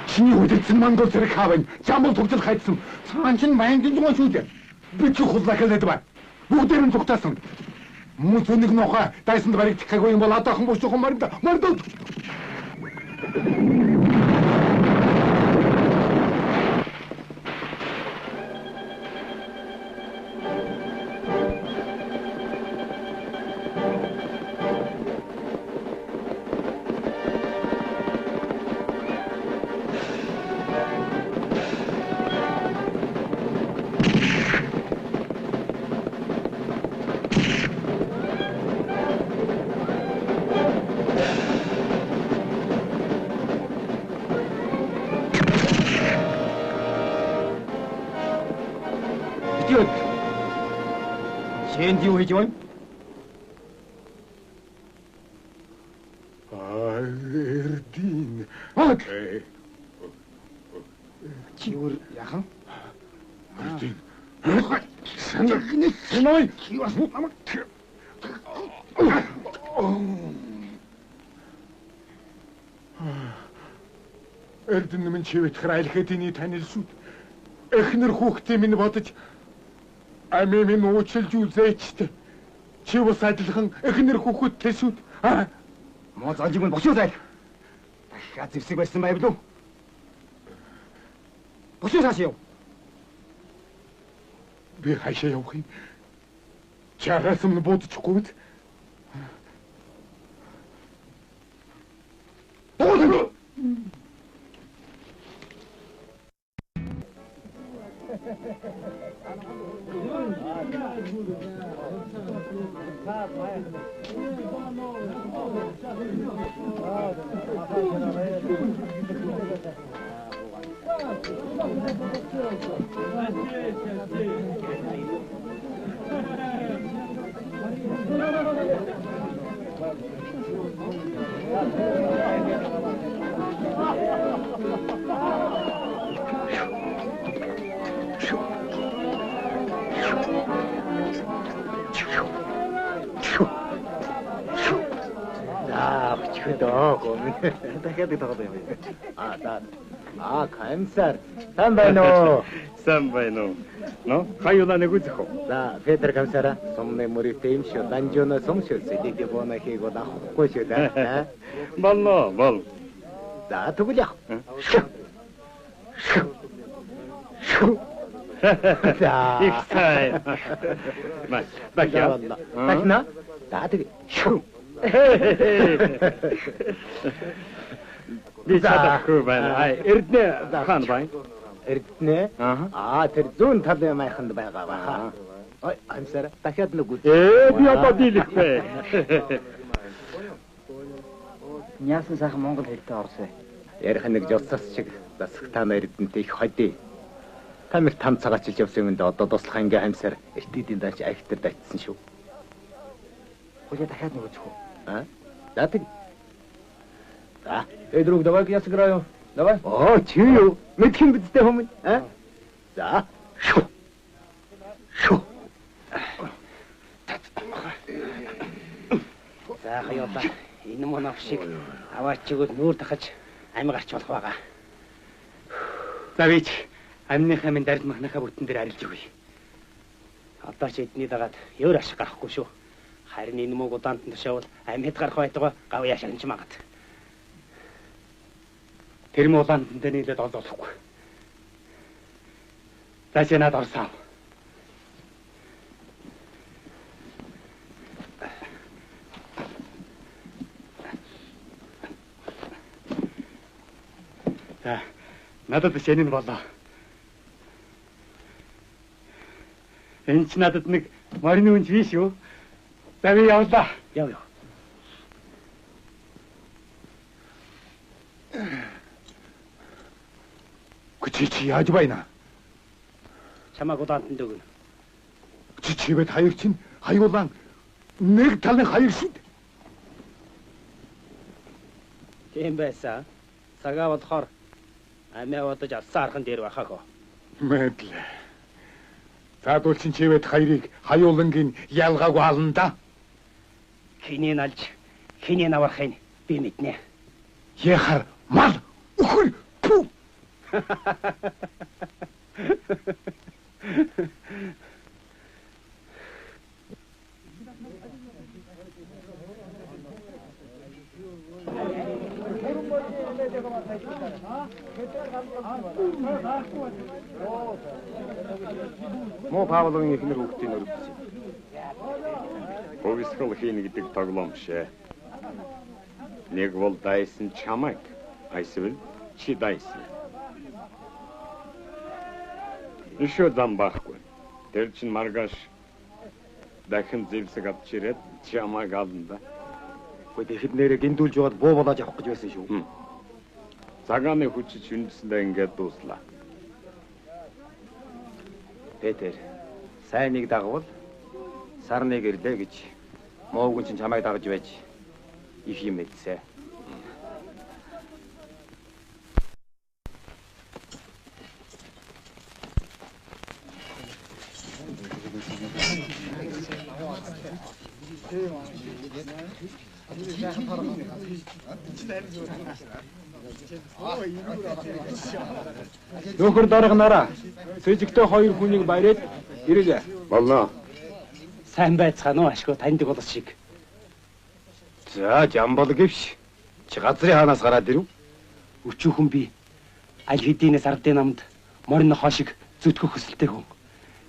Чиний үлдсэн Монгол зэрэг хаавна. Жамбал төгсөл хайдсан. Цаан чин майнгийн зугаа шүү дээ. Би ч худлаа хэлээд бай. Бүгдээр нь зүгтаасан. Мөн зөнийг нохоо дайсанд баригдахгүйг юм бол одоохон бушуухан мард. Энд юу хийж байна? Эрдин. Чиур яхан? Эрдин. Санай. Чиур намайг. Эрдин минь чивэт храйлхэдийн танилсууд. Эхнэр хүүхдээ минь бодож ами минь уучлж үзээчтэй. Чи бас адилхан эхнэр хүүхэд тэсүүд. Мо зажиг минь бошуу зай. Дахиад зэвсэг байсан байв лу. Бошуу цааш яв. Би хаашаа явах юм? Чараас өмнө бодчихгүй мэд. дахиад тагаад юм. Камсар. Сан байна уу? Сан байна уу? Но, хаюула нэг үзэх үү? За, Петр Камсара, сумны мөрөтэй юм шүү. Данжоно сум шүү. Сэдийг бона хийг авахгүй шүү дээ. Болно, бол. За, тэгвэл яах? За. Их сайн. Бакя. Бакна. За, тэг. Би чадахгүй байна. Эрдэнэ хаан байна. Эрдэнэ? Тэр зүүн талын майханд байгаа баха. Ой, амсара дахиад нэг үз. Би одоо дийлэхтэй. Няасан сайхан монгол хэлтэй орсон. Ярих нэг жолсоос шиг засаг та Эрдэнэтэй их hodий. Тамир там цагаачилж явсан юмд одоо туслах ингээ хамсаар эртийдийн даач айхтар дайтсан шүү. Хөөе дахиад нэг үзэх үү? За тэг. За. Друг, давай-ка я сыграю. Давай. Оо, чи юу? Мэдэх юм бидтэй хүмүүс, а? За. Шү. Шү. За хаяалаа. Энэ монох шиг аваач чигүүд нүүр дахаж амь гарч болох байгаа. За бич амныхаа минь дард махныхаа бүтэн дээр арилж өгье. Одоо ч эдний дагаад өөр ашиг гарахгүй шүү. Харин энэ мөг удаанд нь тушаавал амьд гарах байтугай гав яшаанч магад. Тэр мө улаанд дээр нийлээд олохгүй. За чи надад орсоо. За надад шинэ нь болоо. Энэ ч надад нэг морины үнч биш үү? За би явлаа. Яв. Чи яаж байна? Чамаг удаанд нь дөгнө. Чивэд хаяг чинь хаюулан нэг талын хаяг шүү дээ. Тийм байсан. Цагаа болохоор амиа бодож алсан архан дээр байхаа. Мэдлээ. Таадуул чинь чивэд хаярыг хаюулангийн ялгаагүй ална да. Хинээ алж, хинээ авархын би мэднэ. Яхаар мал өхөр пүү. Мо Павловын эхнэр хүүхдийн өрөвдсөн. Хувьсгал хийнэ гэдэг тоглоом шээ. Нэг бол дайсан чамайг, эсвэл чи дайсан. Ишөө зам байхгүй. Тэр чин маргааш дахин зэвсэг авч ирээд чамайг ална да. Гэхдээ тэгэхэд нэрээ гиндүүлж яваад буу болоож авах гэж байсан шүү. Цагааны хүчиж хүндэсэндээ ингээд дууслаа. Петр, сайныг дагвал сарныг ирлээ гэж моовгон чинь чамайг дагж байж их юм мэдсэ. Нөхөр дарганараа. Сэжигтэй хоёр хүнийг бариад ирээ. Болно. Сайн байцгаана уу ашгүй таньдаг болос шиг. За, жамбал гэвш. Чи газрын хаанаас гараад ирв? Өчүүхэн би аль хэдийнээс ардын намд морин хошиг зүтгэх хүсэлтэй хүн.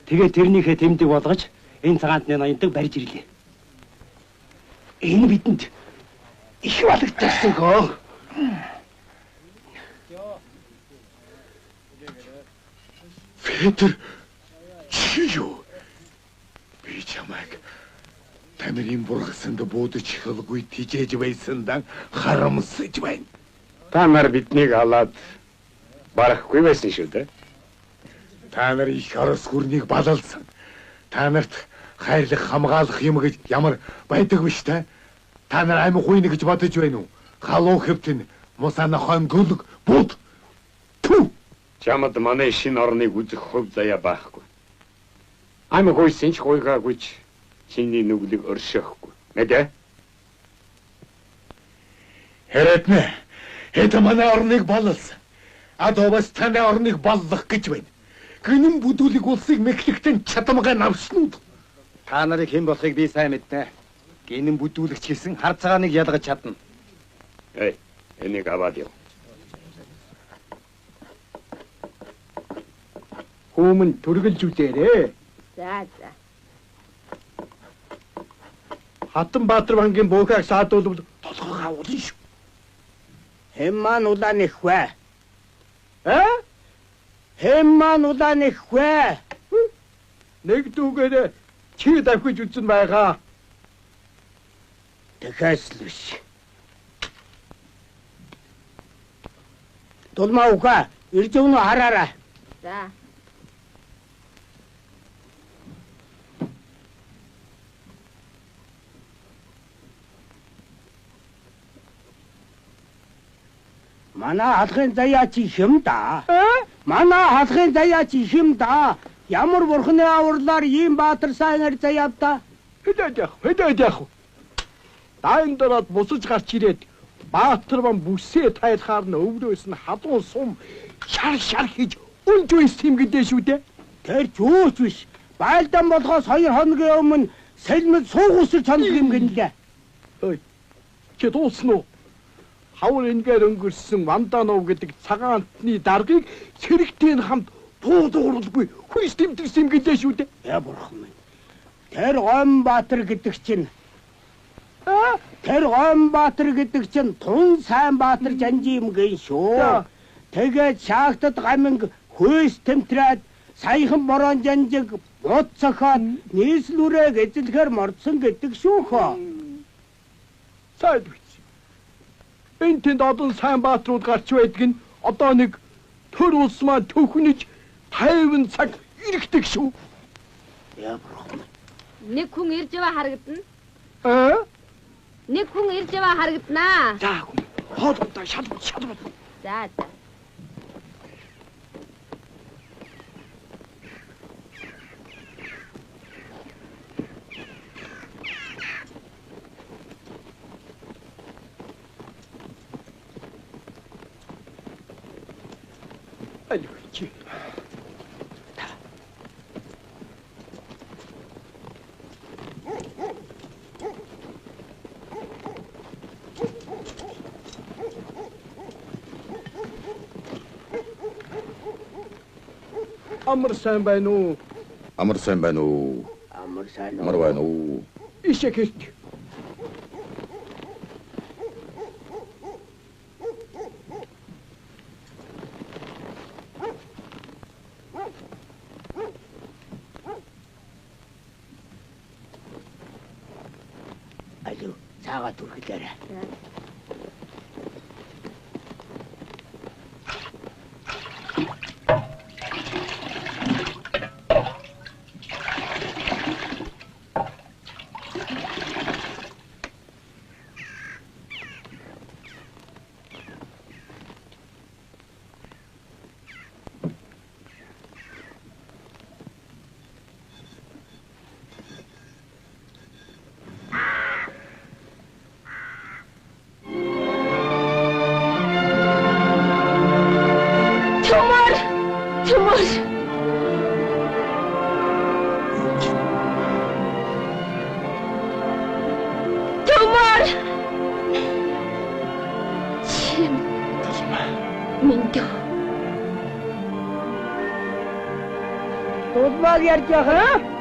Тэгээ тэрнийхээ тэмдэг болгож энэ цагаанд ноёндог барьж ирлээ. Энэ бидэнд их балагдсан гоо. Петр, чи юу? Би чамайг тамирын бургасанд буудаж хэлгүй тижээж байсандан харамсаж байна. Та нар биднийг халаад барахгүй байсан шүү дээ. Та нар их орос гүрнийг балалсан. Та нарт хайрлах хамгаалах юм гэж ямар байдаг биш те? Та нар амь гуйна гэж бодож байна уу? Халуу хэвтэн мусана хон гүлг бууд. Ту! Чамд манай шинэ орныг үзэх хувь заяа байхгүй. Ами гойсон ч гойгаагүйч чиний нүглэг оршихгүй. Мэдээ? Хэрэтнэ. Это манай орныг балалсан. Адовас таны орныг баллах гэж байна. Гинэн бүдүүлэг улсыг мэхлэгтэн чадамгаа навснууд. Та нарыг хэн болохыг би сайн мэднэ. Гинэн бүдүүлэгч гэсэн хар цагааныг ялгаж чадна. Энийг аваад яв. Хүмүн түргэлж үлээрээ. За за. Хатанбаатар банкын буухайг саадуулбал толгойгоо авуулна шүү. Хэн маань улаан их вэ? Хэн маань улаан их вэ? Нэг дүүгээр чи давхиж үзсэн байгаа. Тэхээс л биш. Дулмаа уга ирж өгнө хараарай. За. Манай халахын заяач их юм да. Манай халахын заяач их юм да. Ямар бурхны авралаар ийм баатар сайнаар заяавта. Хэдээд яах вэ? Даан дороод бусаж гарч ирээд баатар вам бүсээ тайлахаар нь өврөөс нь хадуун сум шар хийж өнж үйс юм гэдэг шүү дээ. Тэр юуч биш. Байлдан болохоос 2 хоногийн өмнө сэлмэд суух усэр чандаг юм гэнэ. Ой. Чи дуусна уу? Хавар ингээд өнгөрсөн Ванданов гэдэг цагаан антны даргаыг сэрэгтэй хамт туудууралгүй хүйс тэмдэрсэн юм гэдэг шүү дээ. Я бурхан минь. Тэр Гомбаатар гэдэг чинь Тун сайн баатар жанжи юм гэн шүү. Тэгээд шаагтад гаминг хүйс тэмтрээд саяхан борон жанжиг бод цохоод нийслүүрээ эзлэхээр мордсон гэдэг шүү хөө. Сайд биз. Энэ тэнд одон сайн баатрууд гарч байдаг нь одоо нэг төр улс маань төхнөж 50 цаг иргэдэг шүү. Я бурхан. Нэг хүн ирж яваа харагдана. Нэг хүн ирж яваа харагданаа. За хүн хоолойдоо шалбар. За. Аль. Амар сайн байна уу? Амар сайн байна уу? Амар байна уу? Ишээ гэрт. Алуу, цаагаа түргэлээрэй.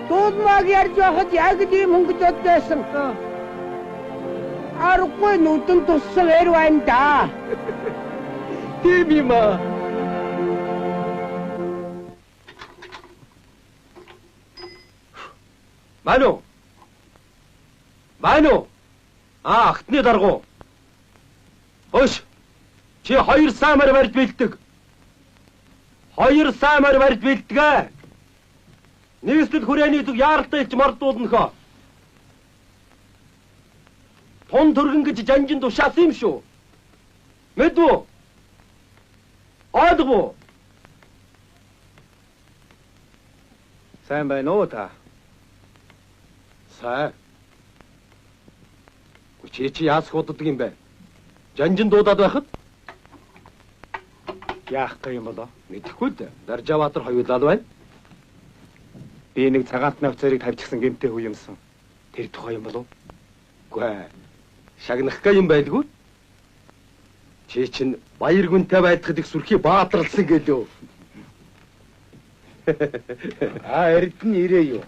Дуудмаг ярьж байхад яг ийм хөнгөж оддбайсан. Аргагүй нүдэн туссан эр байна да. Тийм юм аа. Ману. Ахтны даргу. Хош. Чи 2 саамаар барьж бэлдэг. 2 саамаар барьж бэлдгээ. Нийслэл хүрээний зүг яаралтай илж мордуулнахоо. Тун төргөн гэж жанжин тушаасан юм шүү. Мэдвүү? Аадгүй. Сайн байна уу та? Сайн. Чи яас худдаг юм бэ? Жанжин дуудаад байхад? Яах гэх юм болоо? Мэдэхгүй дээ. Даржаваатар хоёулаа байна. Би нэг цагаатны офицерыг тавьчихсан гэмтэй хүү юмсан. Тэр тухай юм болов? Үгүй. Шагнах га юм байлгүй. Чи чинь баяр гүнтэй байдахад их сүрхий баатарлсан гэлөө. Эрдэн ирээ юу?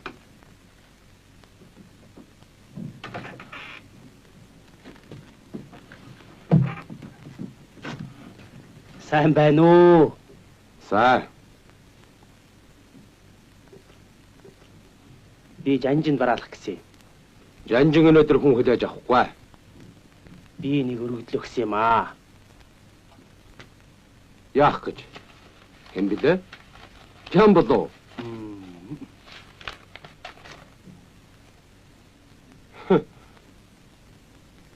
Сайн байна уу? Сайн. Би жанжинд бараалах гэсэн. Жанжин өнөөдөр хүн хүлээж авахгүй. Би нэг өргөдлөө гэсэн юм аа. Яах гэж? Хэн блэ? Чам болов?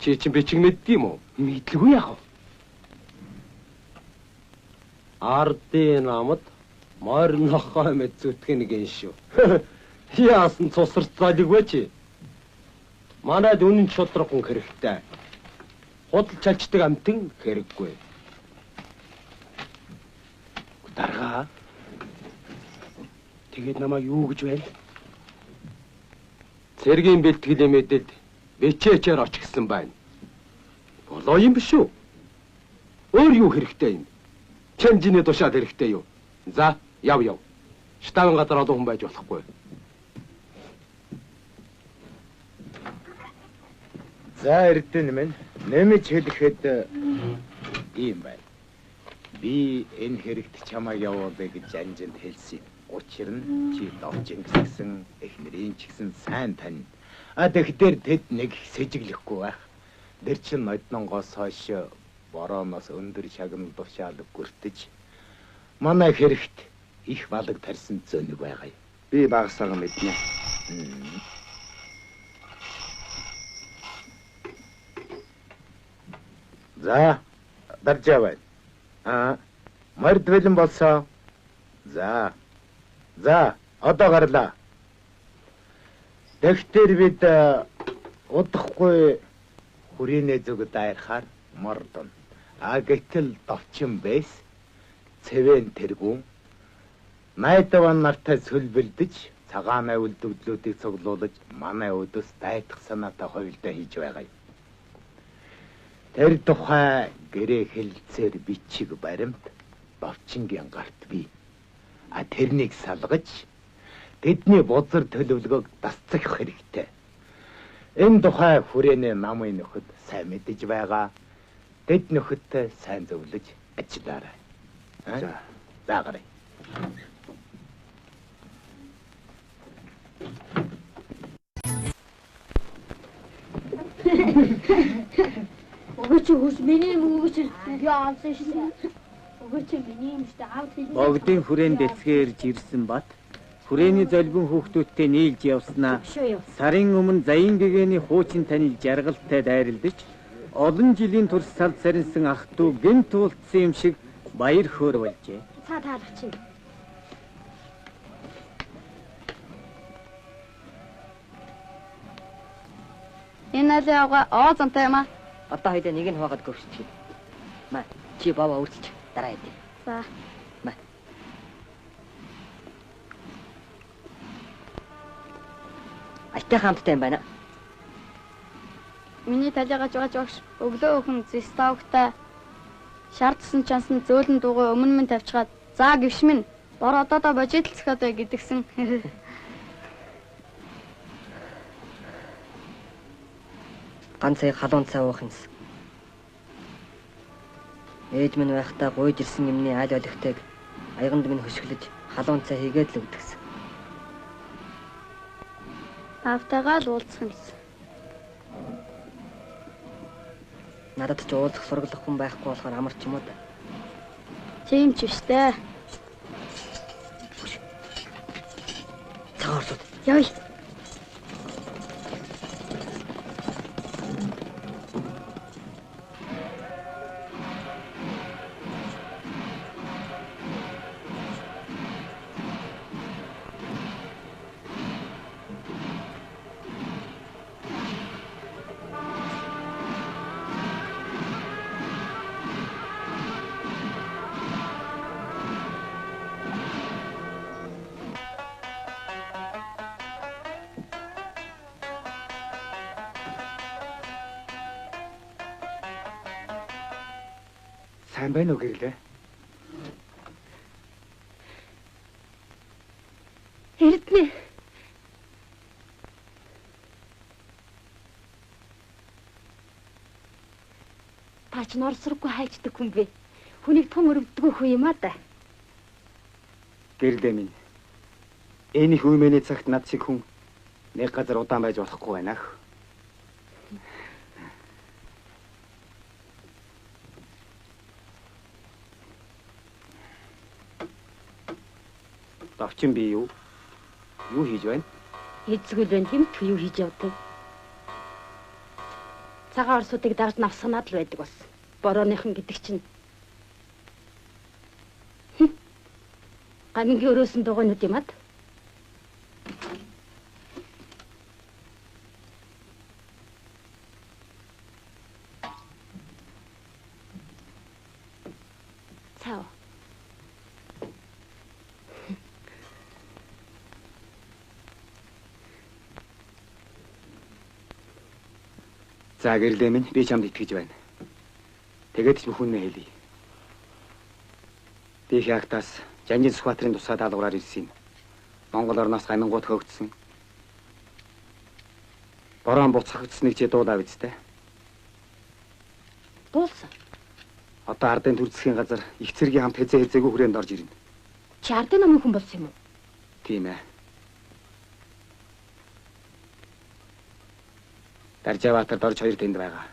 Чи чинь бичиг мэддэм үү? Мэдлгүй яах вэ? Ардын намд морь нохой мэд зүтгэн гин шүү. Яасан цусарцаалгүй чи. Манайд үнэн шудрагхан хэрэгтэй. Худал чалчдаг амтэн хэрэггүй. Дарга. Тэгээд намайг юу гэж байна? Цэргийн бэлтгэлийн мэдэлд бичээчээр очихсан байна. Болоо юм биш үү? Өөр юу хэрэгтэй юм? Чанжины тушаад хэрэгтэй юу? За, яв. Штабын газар олон хүн байж болохгүй. За эрдэнэ минь нэмж хэлэхэд ийм байна. Би энэ хэрэгт чамайг явуулъя гэж анжинд хэлсэн. Учир нь чи довжин гэсэн эхнэрийн ч гэсэн сайн тань. Тэгэхээр тэд нэг сэжиглэхгүй байх. Тэр чин ноднонгоос хойш борооноос өндөр шагнал тушаал гүртэж манай хэрэгт их балаг тарьсан зөнийг байгаа юм. Би багсаага мэднэ. За, даржаа байна. Морд бэлэн болсоо. За, одоо гарлаа. Тэгтэр бид удахгүй хүрээний зүг дайрахаар мордон. Гэтэл довчин бэс цэвэн тэргүүн найдван нартай сөлбөлдөж цагаанаа үлдвдлүүдийг цуглуулж манай өдөс дайдах санаатай хувилдаа хийж байгаа юм. Тэр тухай гэрээ хэлцээр бичиг баримт довчингийн гарт бий. Тэрнийг салгаж тэдний бузар төлөвлөгөөг дасцах хэрэгтэй. Энэ тухай хүрээний намын нөхөд сайн мэдэж байгаа. Тэд нөхөдтэй сайн зөвлөж ажиллаарай. За, гараа. Өгөөч хүс миний өгөөч би аавсан шин. Өгөөч миний юм штэ аав хэлээ. Богдын хүрээнд эцгээр ирсэн бат хүрээний золбин хүүхдүүдтэй нийлж явснаа сарын өмнө заян гэгээний хуучин танил жаргалтай дайралдаж олон жилийн турш салд сарнсан ах トゥ гэмт уулцсан юм шиг баяр хөөр болжээ. Цаа таалах чинь. Энэ лэага оозантай юм аа. Одоо хоёул нэг нь хаагаад гөвсчих. Маа чи баваа үрчиж дараа идэв. За. Маа. Айтай хамттай юм байна. Миний талигаа жогч өглөө өхөн зистогтай шаардсан чансан зөөлөн дуугаа өмнө минь тавьчихад за гівш минь бор одоодоо божидл цохоод бай гэдгсэн. Ганц сая халуун цай уух юмс. Ээж минь байхдаа гуйж ирсэн юмны айл олигтойг аяганд минь хөшгөлөж халуун цай хийгээд л өгдөгсөн. Автагаа л уулзах юмс. Надад ч уулзах сургалах хүн байхгүй болохоор амар ч юм уу да. Тийм ч штэ. Цагаан орсууд. Яй. Сайн байна уу гэрлээ? Эрдэнэ. Та ч нор сурггүй хайчдаг хүн бэ. Хүнийг тун өрөвдгөө хүү юм аа да. Гэрлээ минь. Энэ их үемэний цагт над шиг хүн нэг газар удаан байж болохгүй байна ах. Давчин би юу хийж байна? Эцгүүл байна хэмт юу хийж явдаг. Цагаан орсуудыг дагж навсганаад л байдаг бас. Борооныхан гэдэг чинь. Гамингийн өрөөсөн дугуйнууд юм ад. Цаа. За гэрлээ минь би чамд итгэж байна. Тэгээд ч бүхнээ хэлье. Би хягтаас Жанжин Сүхбаатарын тусгай даалгавраар ирсэн юм. Монгол орноос гамингууд хөөгдсөн. Борон буцагдсныг чи дуулаа биз дээ. Дуулсан. Одоо ардын төр засгийн газар их цэргийн хамт хэзээгүй хүрээнд орж ирнэ. Чи ардын намын хүн болсон юм уу? Тийм ээ. Даржаваатар дорж хоёр тэнд байгаа.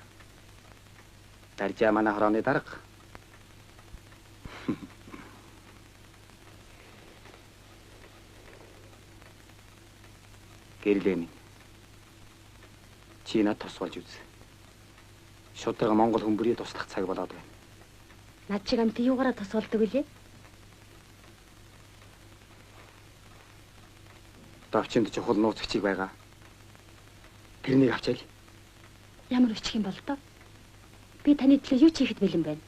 Даржаа манай хорооны дарга. Гэрлээ минь. Чи надад тус болж үз. Шударга Монгол хүмүүрийг туслах цаг болоод байна. Над чиг амт юугаараа тус болдог үлээ? Давчинд чухал нууц бичиг байгаа. Тэрнийг авчаал. Ямар бичих юм бол тоо? Би таны төлөө юу ч хийхэд бэлэн байна.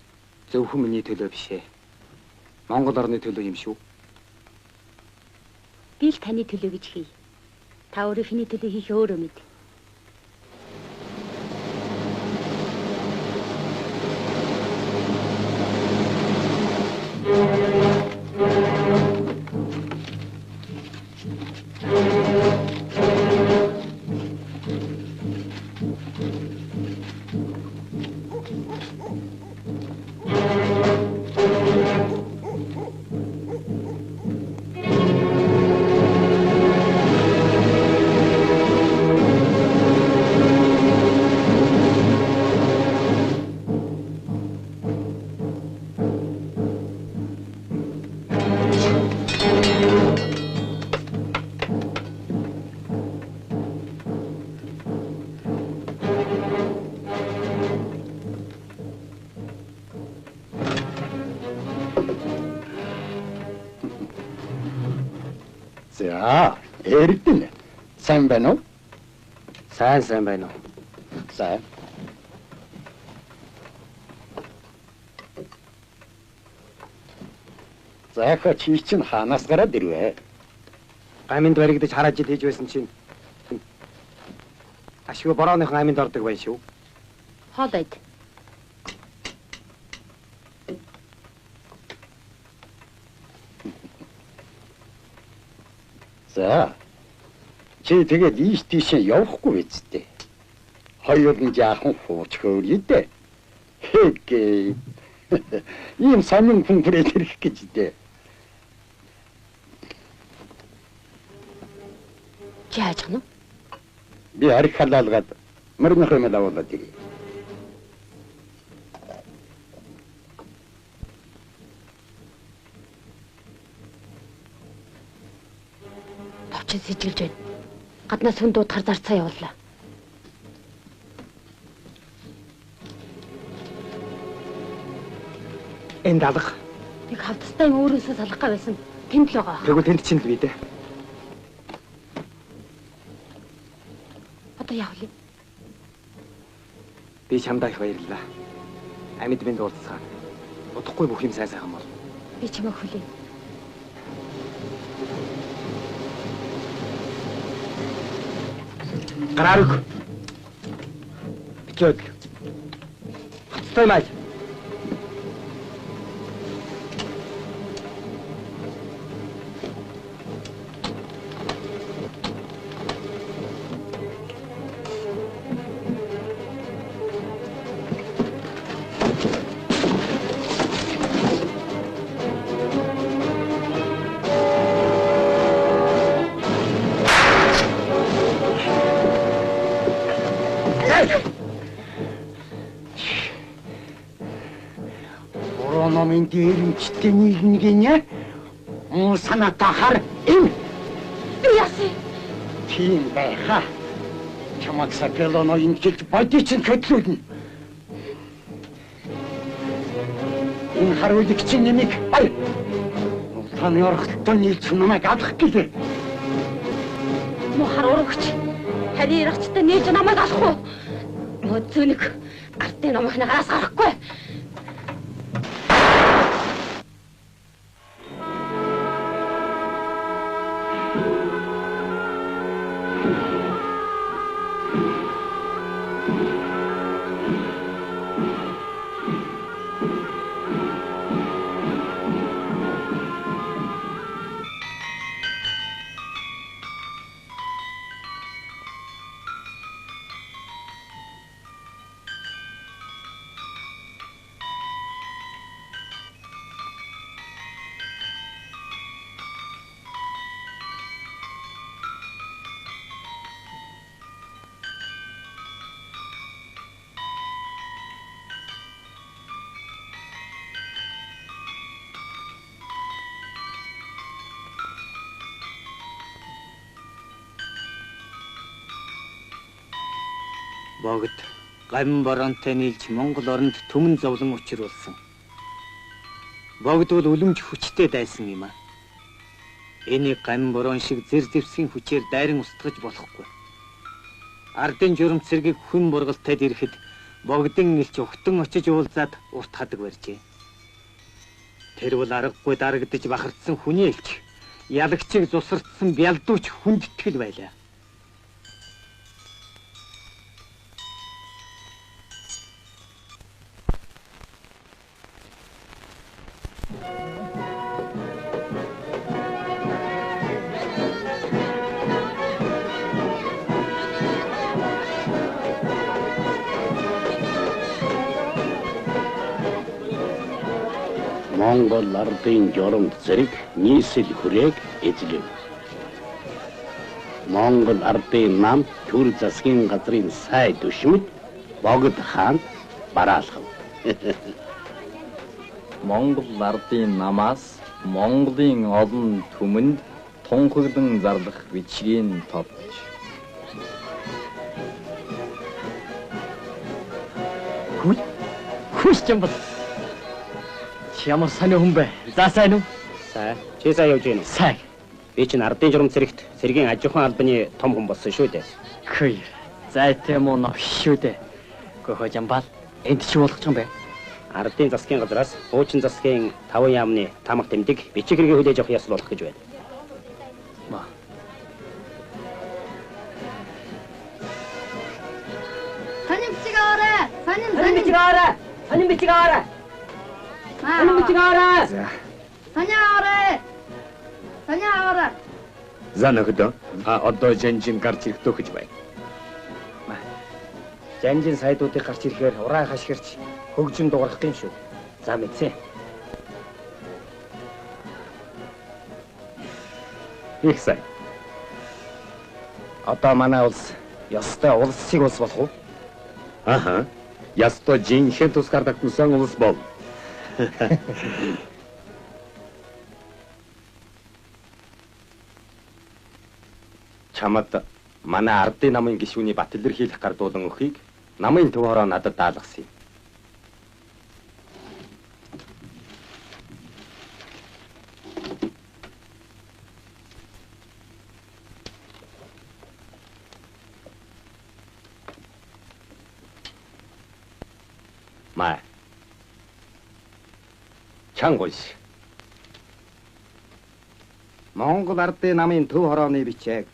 Зөвхөн миний төлөө биш ээ. Монгол орны төлөө юм шүү. Би л таны төлөө гэж хий. Та өөрөө хэний төлөө хийх өөрөө мэд. За, эрдэнэ. Сайн байна уу? Сайн байна уу? Сайн. Заха чи чинь хаанаас гараад ирвэ? Гаминд баригдаж харааж ил хийж байсан чинь. Ашгүй борооныхон гаминд ордог байна шүү. Хоолойд. За. Чи тэгээд ийш тийшээ явахгүй биз дээ. Хоёр нь жаахан хууч хөөрье дээ. Хэгээ. Ийм сонин хүн хүрээд ирэх гэж дээ. Чи яаж гэнэ? Би арих халаалгаад мөрнөх юм лавуулаад ирье. Товч сэжилж байна. Гаднаас хүн дуудахаар зарцаа явууллаа. Энд алга. Нэг хавтастай юм өөрөөсөө салах га байсан. Тэнд л байгаа. Тэгвэл тэнд чинь л бий дээ. Одоо яах вэ? Би чамдаа их баярлалаа. Амьд бинд уулзсаа. Удахгүй бүх юм сайхан бол. Би чамайг хүлэе. Гараарuk. Бичээд. Хацтай май. Борономын дээрэмчтэй нийгмийн санаатай хар им. Би яасан? Тийм байхаа. Чамаг сапелоно инжилж бодичин хөдлөлнө. Энэ харуулгчийн нэмийг бай. Таны орхолтой нийлж намайг алах гэлээ. Мухар урагч. Харьяарагчтай нээж намайг алах уу? Мөцөнөг артын номхны гараас гарахгүй. Богд гамин боронтой нийлж Монгол оронд түмэн зовлон учруулсан. Богд бол үлэмж хүчтэй дайсан юм а. Энийг гамин борон шиг зэр зэвсгийн хүчээр дайран устгаж болохгүй. Ардын журам цэргийг хүн бургалтайд ирэхэд богдын элч өгтөн очиж уулзаад урт хадаг барьжээ. Тэр бол аргагүй дарагдж бахардсан хүний элч. Ялагчийг зусардсан бялдууч хүндэтгэл байлаа. Монгол ардын журам зэрэг нийслэл хүрээг эзлэв. Монгол ардын нам төр засгийн газрын сай түшмэд Богд хаан бараалхав. Монгол ардын намаас Монголын олон түмэнд тунхаглан зарлах бичгийн товч. Хүч юм бол. Ямар сонио хүн бэ? За сайн уу? За, чи сайн явж гэнэ үү? Сайн. Би чинь ардын журам цэрэгт цэргийн аж ахуйн албаны том хүн болсон шүү дээ. Хөөе. За тийм үү нөх шүү дээ. Гөхөө жамбал энд чи болох юм бэ? Ардын засгийн газраас хуучин засгийн 5 яамны тамга тэмдэг бичиг хэрэгээ хүлээж авах ясал болох гэж байна. Маа. Санин бичиг аваарай. Санин бичиг аваарай. Санин бичиг аваарай. Санин бичиг аваарай. За. Санин аваарай. Санин аваарай. За нөхөдөө. Одоо жанжин гарч ирэх төхөж байна. Жанжин сайдуудыг гарч ирэхээр ураа хашгирч хөгжим дуурах юм шүү. За мэдсэн. Их сайн. Одоо манай улс ёстой улсыг улс болох уу? Аха. Ястой жинхэнэ тусгаар дагсан улс бол. Чамд манай ардын намын гишүүний бат илэрхийлэх гардуулан өхийг намын төв хороо надад даалгасан юм. Маа. Чангойш. Монгол ардын намын төв хорооны бичээг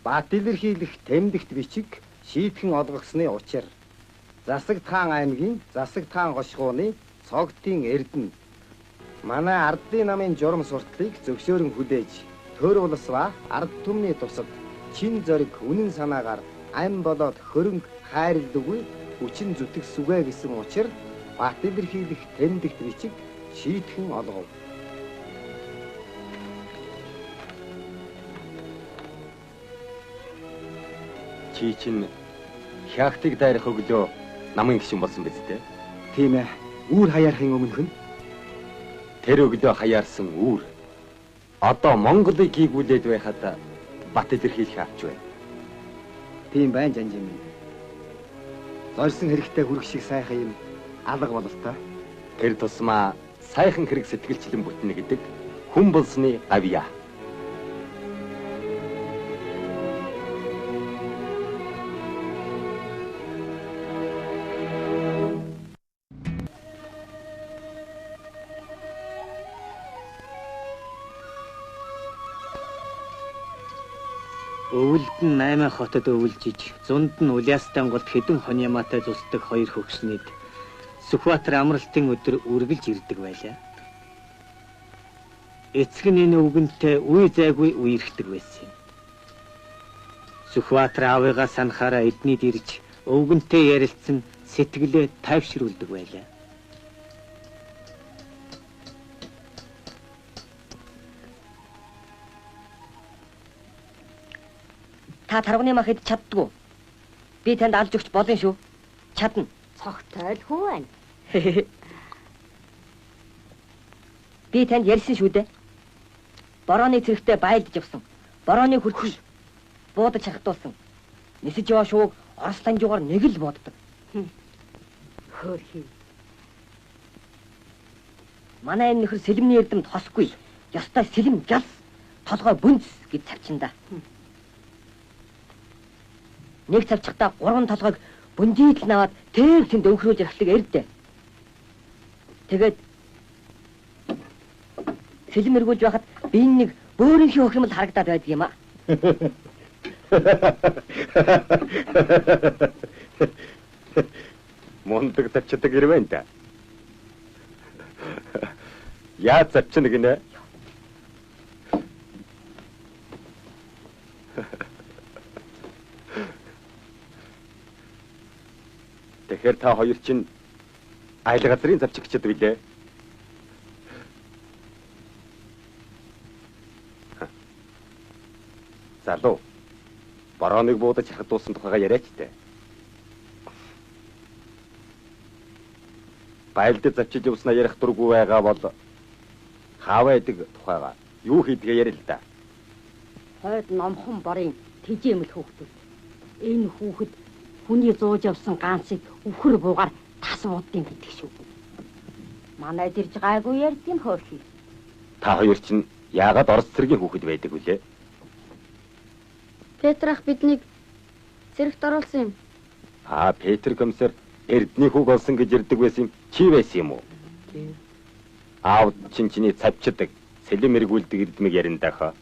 бат илэрхийлэх тэмдэгт бичиг шийтгэн олгогсны учир Засагтхан аймгийн Засагтхан гошгооны цогтын эрдэнэ манай ардын намын журам сурталыг зөвшөөрөн хүлээж төр улс ба ард түмний тусад чин зориг үнэн санаагаар ам болоод хөрөнгө хайрлдаггүй хүчин зүтгэх сүгэ гэсэн учир бат илэрхийлэх тэмдэгт бичиг шийтгэн олгов. Чи чинь хягтыг дайрах өглөө намын гишүүн болсон биз дээ? Тийм ээ. Үүр хаяарахын өмнөх нь тэр өглөө хаяарсан үүр одоо Монголыг гүйгүүлээд байхад бат илэрхийлэх авч байна. Тийм байна жанжин минь. Зорьсон хэрэгтэй хүрэх шиг сайхан юм алга бололтой. Тэр тусмаа сайхан хэрэг сэтгэлчлэн бүтнэ гэдэг хүн болсны гавья. Өвөлд нь 8 хотод өвөлжиж, зунд нь Улястан голд хэдэн хоньямаатай зусдаг хоёр хөгшнийд Сүхбаатар амралтын өдөр үргэлж ирдэг байлаа. Эцэг нь энэ өвгөнтэй үе зайгүй үерхдэг байсан юм. Сүхбаатар аавыгаа санахаараа эднийд ирж өвгөнтэй ярилцсан сэтгэлээ тайвшруулдаг байлаа. Та тарганы мах хэд чаддгүй. Би танд алж өгч болно шүү. Чадна. Цогтой л хүү байна. Би танд ярьсан шүү дээ. Борооны цэрэгтээ байлдаж явсан. Борооны хүртэл буудаж хахтуулсан. Нисэж яваа шууг Орос танжуугаар нэг л боддог. Хөөрхий. Манай энэ нөхөр сэлэмний эрдэмд хосгүй. Ёстой сэлэм галс толгой бүнц гэж тавьчиндаа. Нэг цавчгата 3 толгойг бүндийтэл наваад тэр тэнд өнхрүүлж явахлыг эрдээ. Тэгээд сэлэм эргүүлж байхад би нэг бөөрийнхээ хөхрөмөл харагдаад байдаг юм аа. Мундаг завчдаг ирвэн та. Яа завчна гинэ? Тэгэхээр та хоёр чинь айл газрын завчигчд билээ. Залуу. Барооныг буудаж хадуулсан тухайга яриач тээ. Байлдад завчиж явснаа ярих дургүй байгаа бол хаавайдаг тухайга юу хийдгээ ярил л да. Хойд номхон борын тэжээмэл хүүхдүүд. Энэ хүүхэд хүний зууж явсан ганцыг өвхөр буугаар тас бууддын гэдэг шүү. Манайд ирж гайгүй ярьдгийн хөөрхий. Та хоёр чинь яагаад Орос цэргийн хүүхэд байдаг вүлээ? Петр ах биднийг цэрэгт оруулсан юм. Петр комиссар эрдний хүүг олсон гэж ирдэг байсан юм. Чи байсан юм уу? Тийм. Аав чиний цавчдаг, сэлэм эргүүлдэг эрдмиг яриндаа.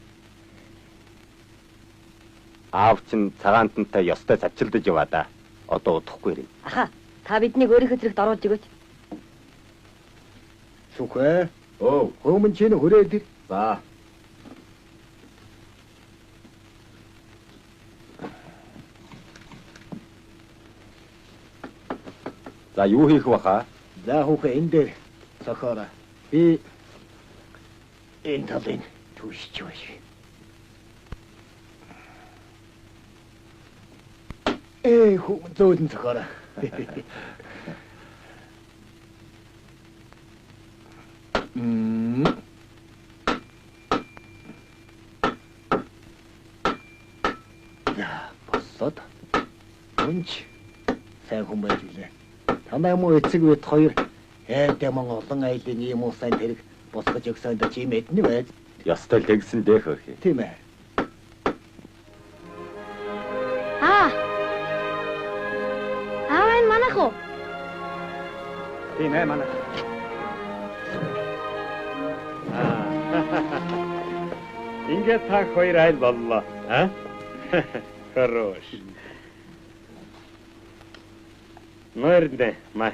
Аав чинь цагаантантай ёстой цавчилдаж яваа да. Одоо удахгүй ирнэ. Аха, та биднийг өөрийнхөө зэрэгт оруулж өгөөч. Сүхэ. Хөөмөн чинь хүрээд ир. За. За юу хийх баха? За хүүхэ энэ дээр цохоороо. Би энэ талын түшиж байна. Хүү зөөдөн цохоороо. Боссод. Үнч сайн хүн байж үлээ. Танай муу эцэг бит хоёр хайртай мон олон айлын ийм уусайн тэрэг босгож өгсөн дэ чи мэднэ вэ? Ястай л тэгсэн дээ хөөе. Тийм ээ. Энэ манайх уу? Тийм ээ манайх. Ингээд та хоёр айл боллоо. Хорош. Мөрдэ, май.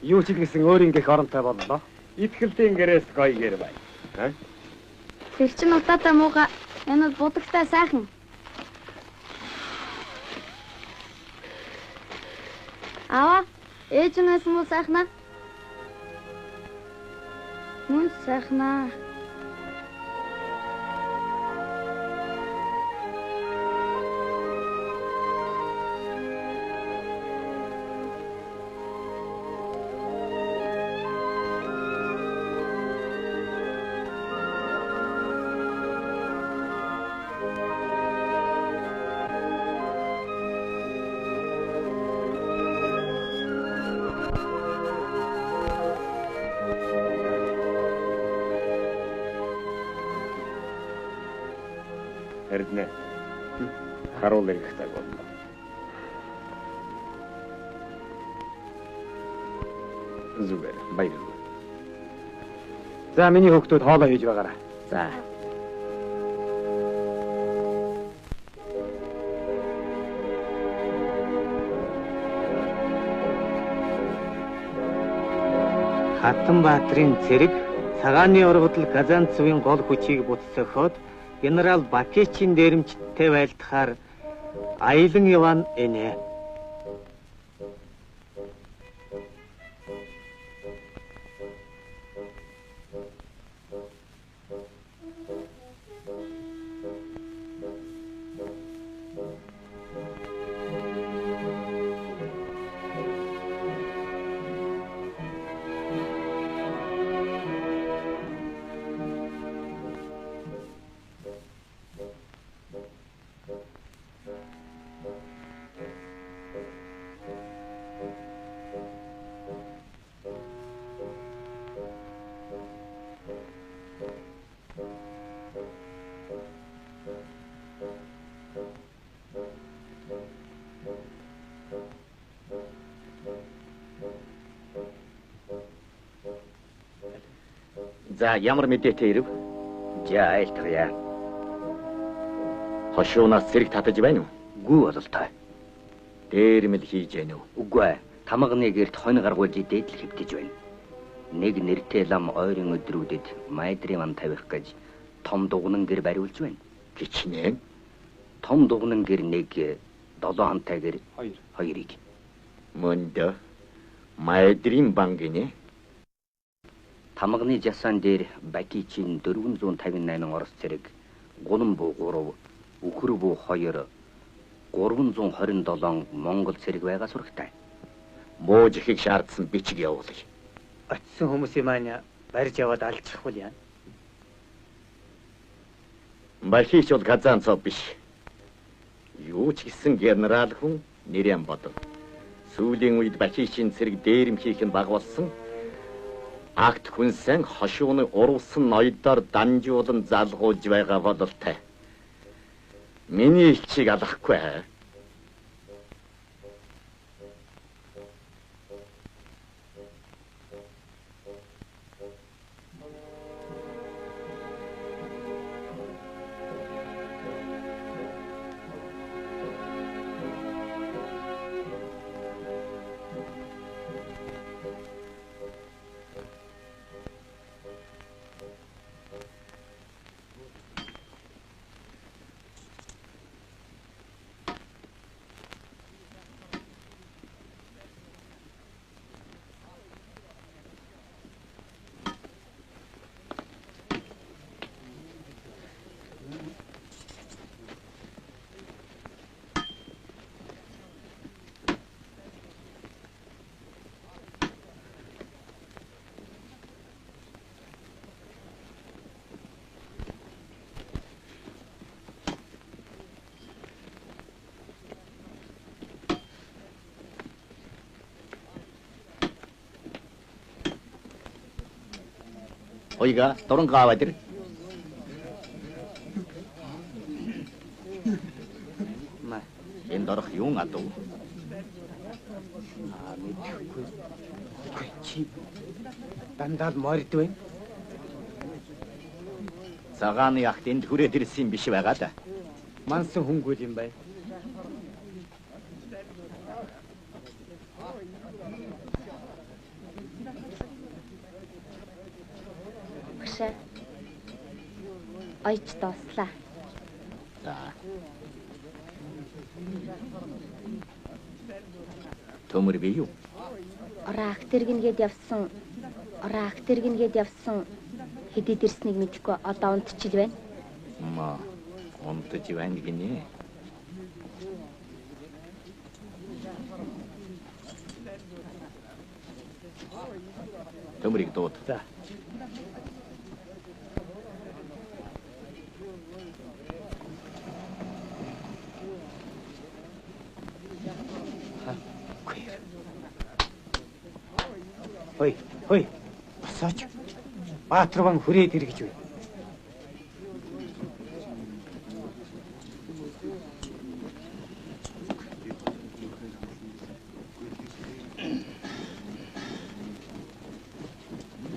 Юу ч гэсэн өөр ингээх оронтой боллоо. Итгэлтийн гэрээс гоё гэр бай. Тэр чин удаатай мууга энэ будагтай сайхан. Аваа, ээж нь байсан муу сайхнаа? Мөн сайхнаа. Харин нэ. Харуул ирэх цаг болно. Зүгээр баярлалаа. За миний хүүхдүүд хоолоо хийж байгаарай. За. Хатанбаатрын цэрэг цагааны оргодол Казанцевын гол хүчийг буцсаход генерал Бакичийн дээрэмчтэй байлдахаар Аялан Иван энэ. За ямар мэдээтэй ирв? За айлтгая. Хошуунаас зэрэг татаж байна уу? Үгүй бололтой. Дээрмэл хийж байна уу? Үгүй. Тамганы гэрт хонь гаргуулж идээд л хэвтэж байна. Нэг нэртэй лам ойрын өдрүүдэд майдрын ман тавих гэж том дугнан гэр бариулж байна. Кичнээн. Том дугнан гэр нэг 7 хамтай гэр хоёрыг. Мөндө майдрын бан гинэ. Тамганы жасан дээр Бакичийн 458 орос цэрэг, Гунан буу 3, Үхэр буу 2, 327 Монгол цэрэг байгаа сурагтай. Бууж ихийг шаардсан бичиг явуулъя. Очсон хүмүүсийн маань барьж яваад алчихвал яа. Бакич бол Казанцев биш. Юу ч гэсэн генерал хүн Нэрэн бодов. Сүүлийн үед Бакичийн цэрэг дээрэмхийх нь багвалсан. Акт хүнсэн хошууны урвсан ноёдоор дамжуулан залгуулж байгаа бололтой. Миний илчийг алахгүй. Ойга, торон 가와들. 마. 엔더럭 용아도. Аа мэдхгүй. Чи дандаа морд вэ? Цагааны ягт энд хүрээд ирсэн биш байгаа да. Мансан хөнгөл юм бай. Ойч доослаа. За. Төмөр би юу? Ороо ах тэргэнгээд явсан хэдийд ирснийг мэдэхгүй одоо унтчил байна. Ма, унтж байна гинэ. Төмөрийг дуут. За. Хой. Босооч. Баатрван хүрээд иргэж бай.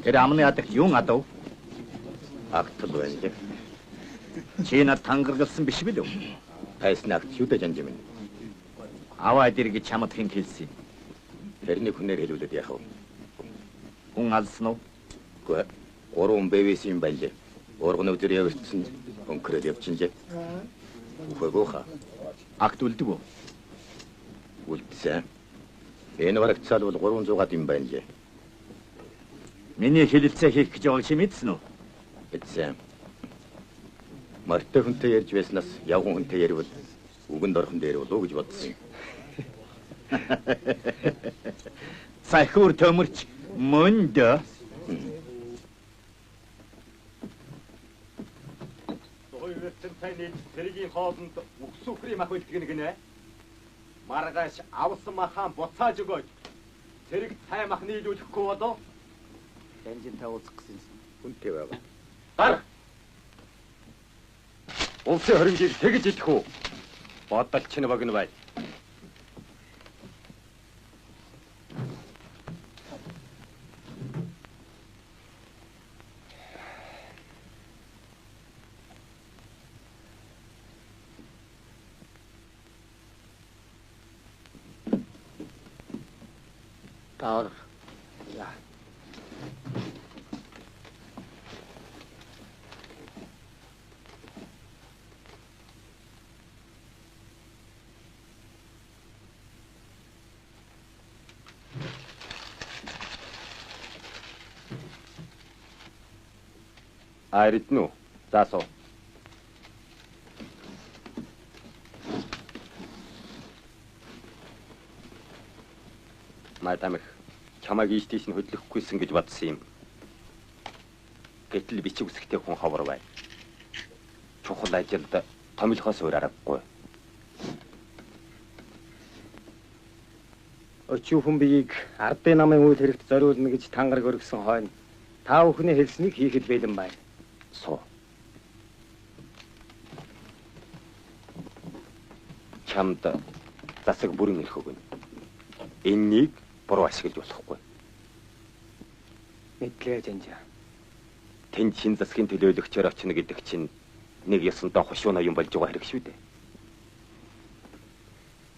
Тэр амны адагт юун адав? Агтл байна лээ. Чи над тангаргалсан биш билүү? Тайсны агт юу дэ жанж минь. Аваа дэрэг чамд хэн хэлсэн? Тэрний хүнээр хэлүүлээд яах вэ? Хүн алсан уу? Үгүй. 3 бэвэс юм байна лээ. Урган өдөр явчихсан. Өнкрөөд явчихсан лээ. Үгүй гоха. Агт үлдэг үү? Үлдсэн. Энэ барагцаал бол 300 гад юм байна лээ. Миний хэлэлцээ хийх гэж байгаа чи мэдсэн үү? Мэдсэн. Мартай хүнтэй ярьж байснаас явган хүнтэй ярил үгэнд орхон дээр болов уу гэж бодсон юм. Сайхур төмөрч мөн дэ. Соёлын таны цэрэгийн хоолнд үхсүхрийн мах үлдгэнэ гинэ. Маргааш авсан махан буцааж өгөөч. Цэрэг цай мах нийлүүлэхгүй болов. Жанжинтай уулзах гэсэн хүнтэй байгаа. Гар. Улсын хоригдыг тэгж идэх үү? Бодол чинь богино бай. Таар. Яа. Айритну. Заасоо. Мадамх чамайг ийш тийш нь хөдлөхгүйсэн гэж бодсон юм. Гэтэл бичиг үсгтэй хүн ховор бай. Чухал ажилд томилхоос өөр аргагүй. Өчиг хүн биеийг ардын намын үйл хэрэгт зориулна гэж тангараг өргөсөн хойно та бүхний хэлснийг хийхэд бэлэн байна. Суу. Чамд засаг бүрэн ирэх өгнө. Энэнийг буруу ашиглаж болохгүй. Мэдлээ жанжаа. Тэнд шин засгийн төлөөлөгчөөр очно гэдэг чинь нэг ёсонтой хошуу ноён болж байгаа хэрэг шүү дээ.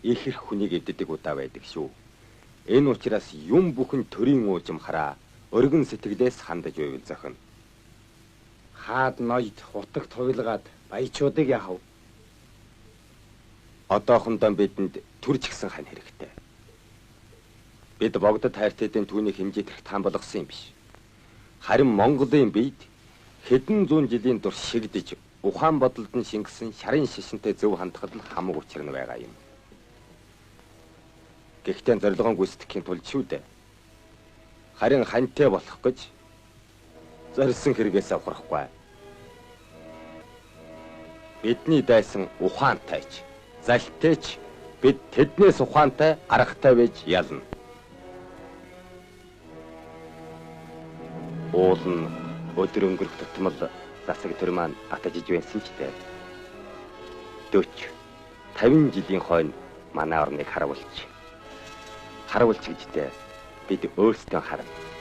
Их хэрэг хүнийг эддэг удаа байдаг шүү. Энэ учраас юм бүхэн төрийн уужимхараа өргөн сэтгэлээс хандаж байвал зохино. Хаад ноёд утагт хуйлгаад баячуудыг яхав. Одоохондоо бидэнд төрж гисэн хань хэрэгтэй. Бид богдод хайртайдын түүний хэмжээт хэрэг таан болгосон юм биш. Харин Монголын биед хэдэн зуун жилийн турш шигдэж ухаан бодолд нь шингэсэн шарын шишинтэй зөв хандхад нь хамаг учир нь байгаа юм. Гэхдээ зорилгоон гүйцэтгэхийн тулд шүү дээ. Харин ханьтай болох гэж зорьсон хэрэгээс аврахгүй. Бидний дайсан ухаантайч, залтайч бид тэднээс ухаантай, аргатай байж ялна. Уул нь өдөр өнгөрөх тутмал засаг төр маань атажиж байсан ч дээ. 40, 50 жилийн хойно манай орныг харуулж гэдээ бид өөрсдөө харна.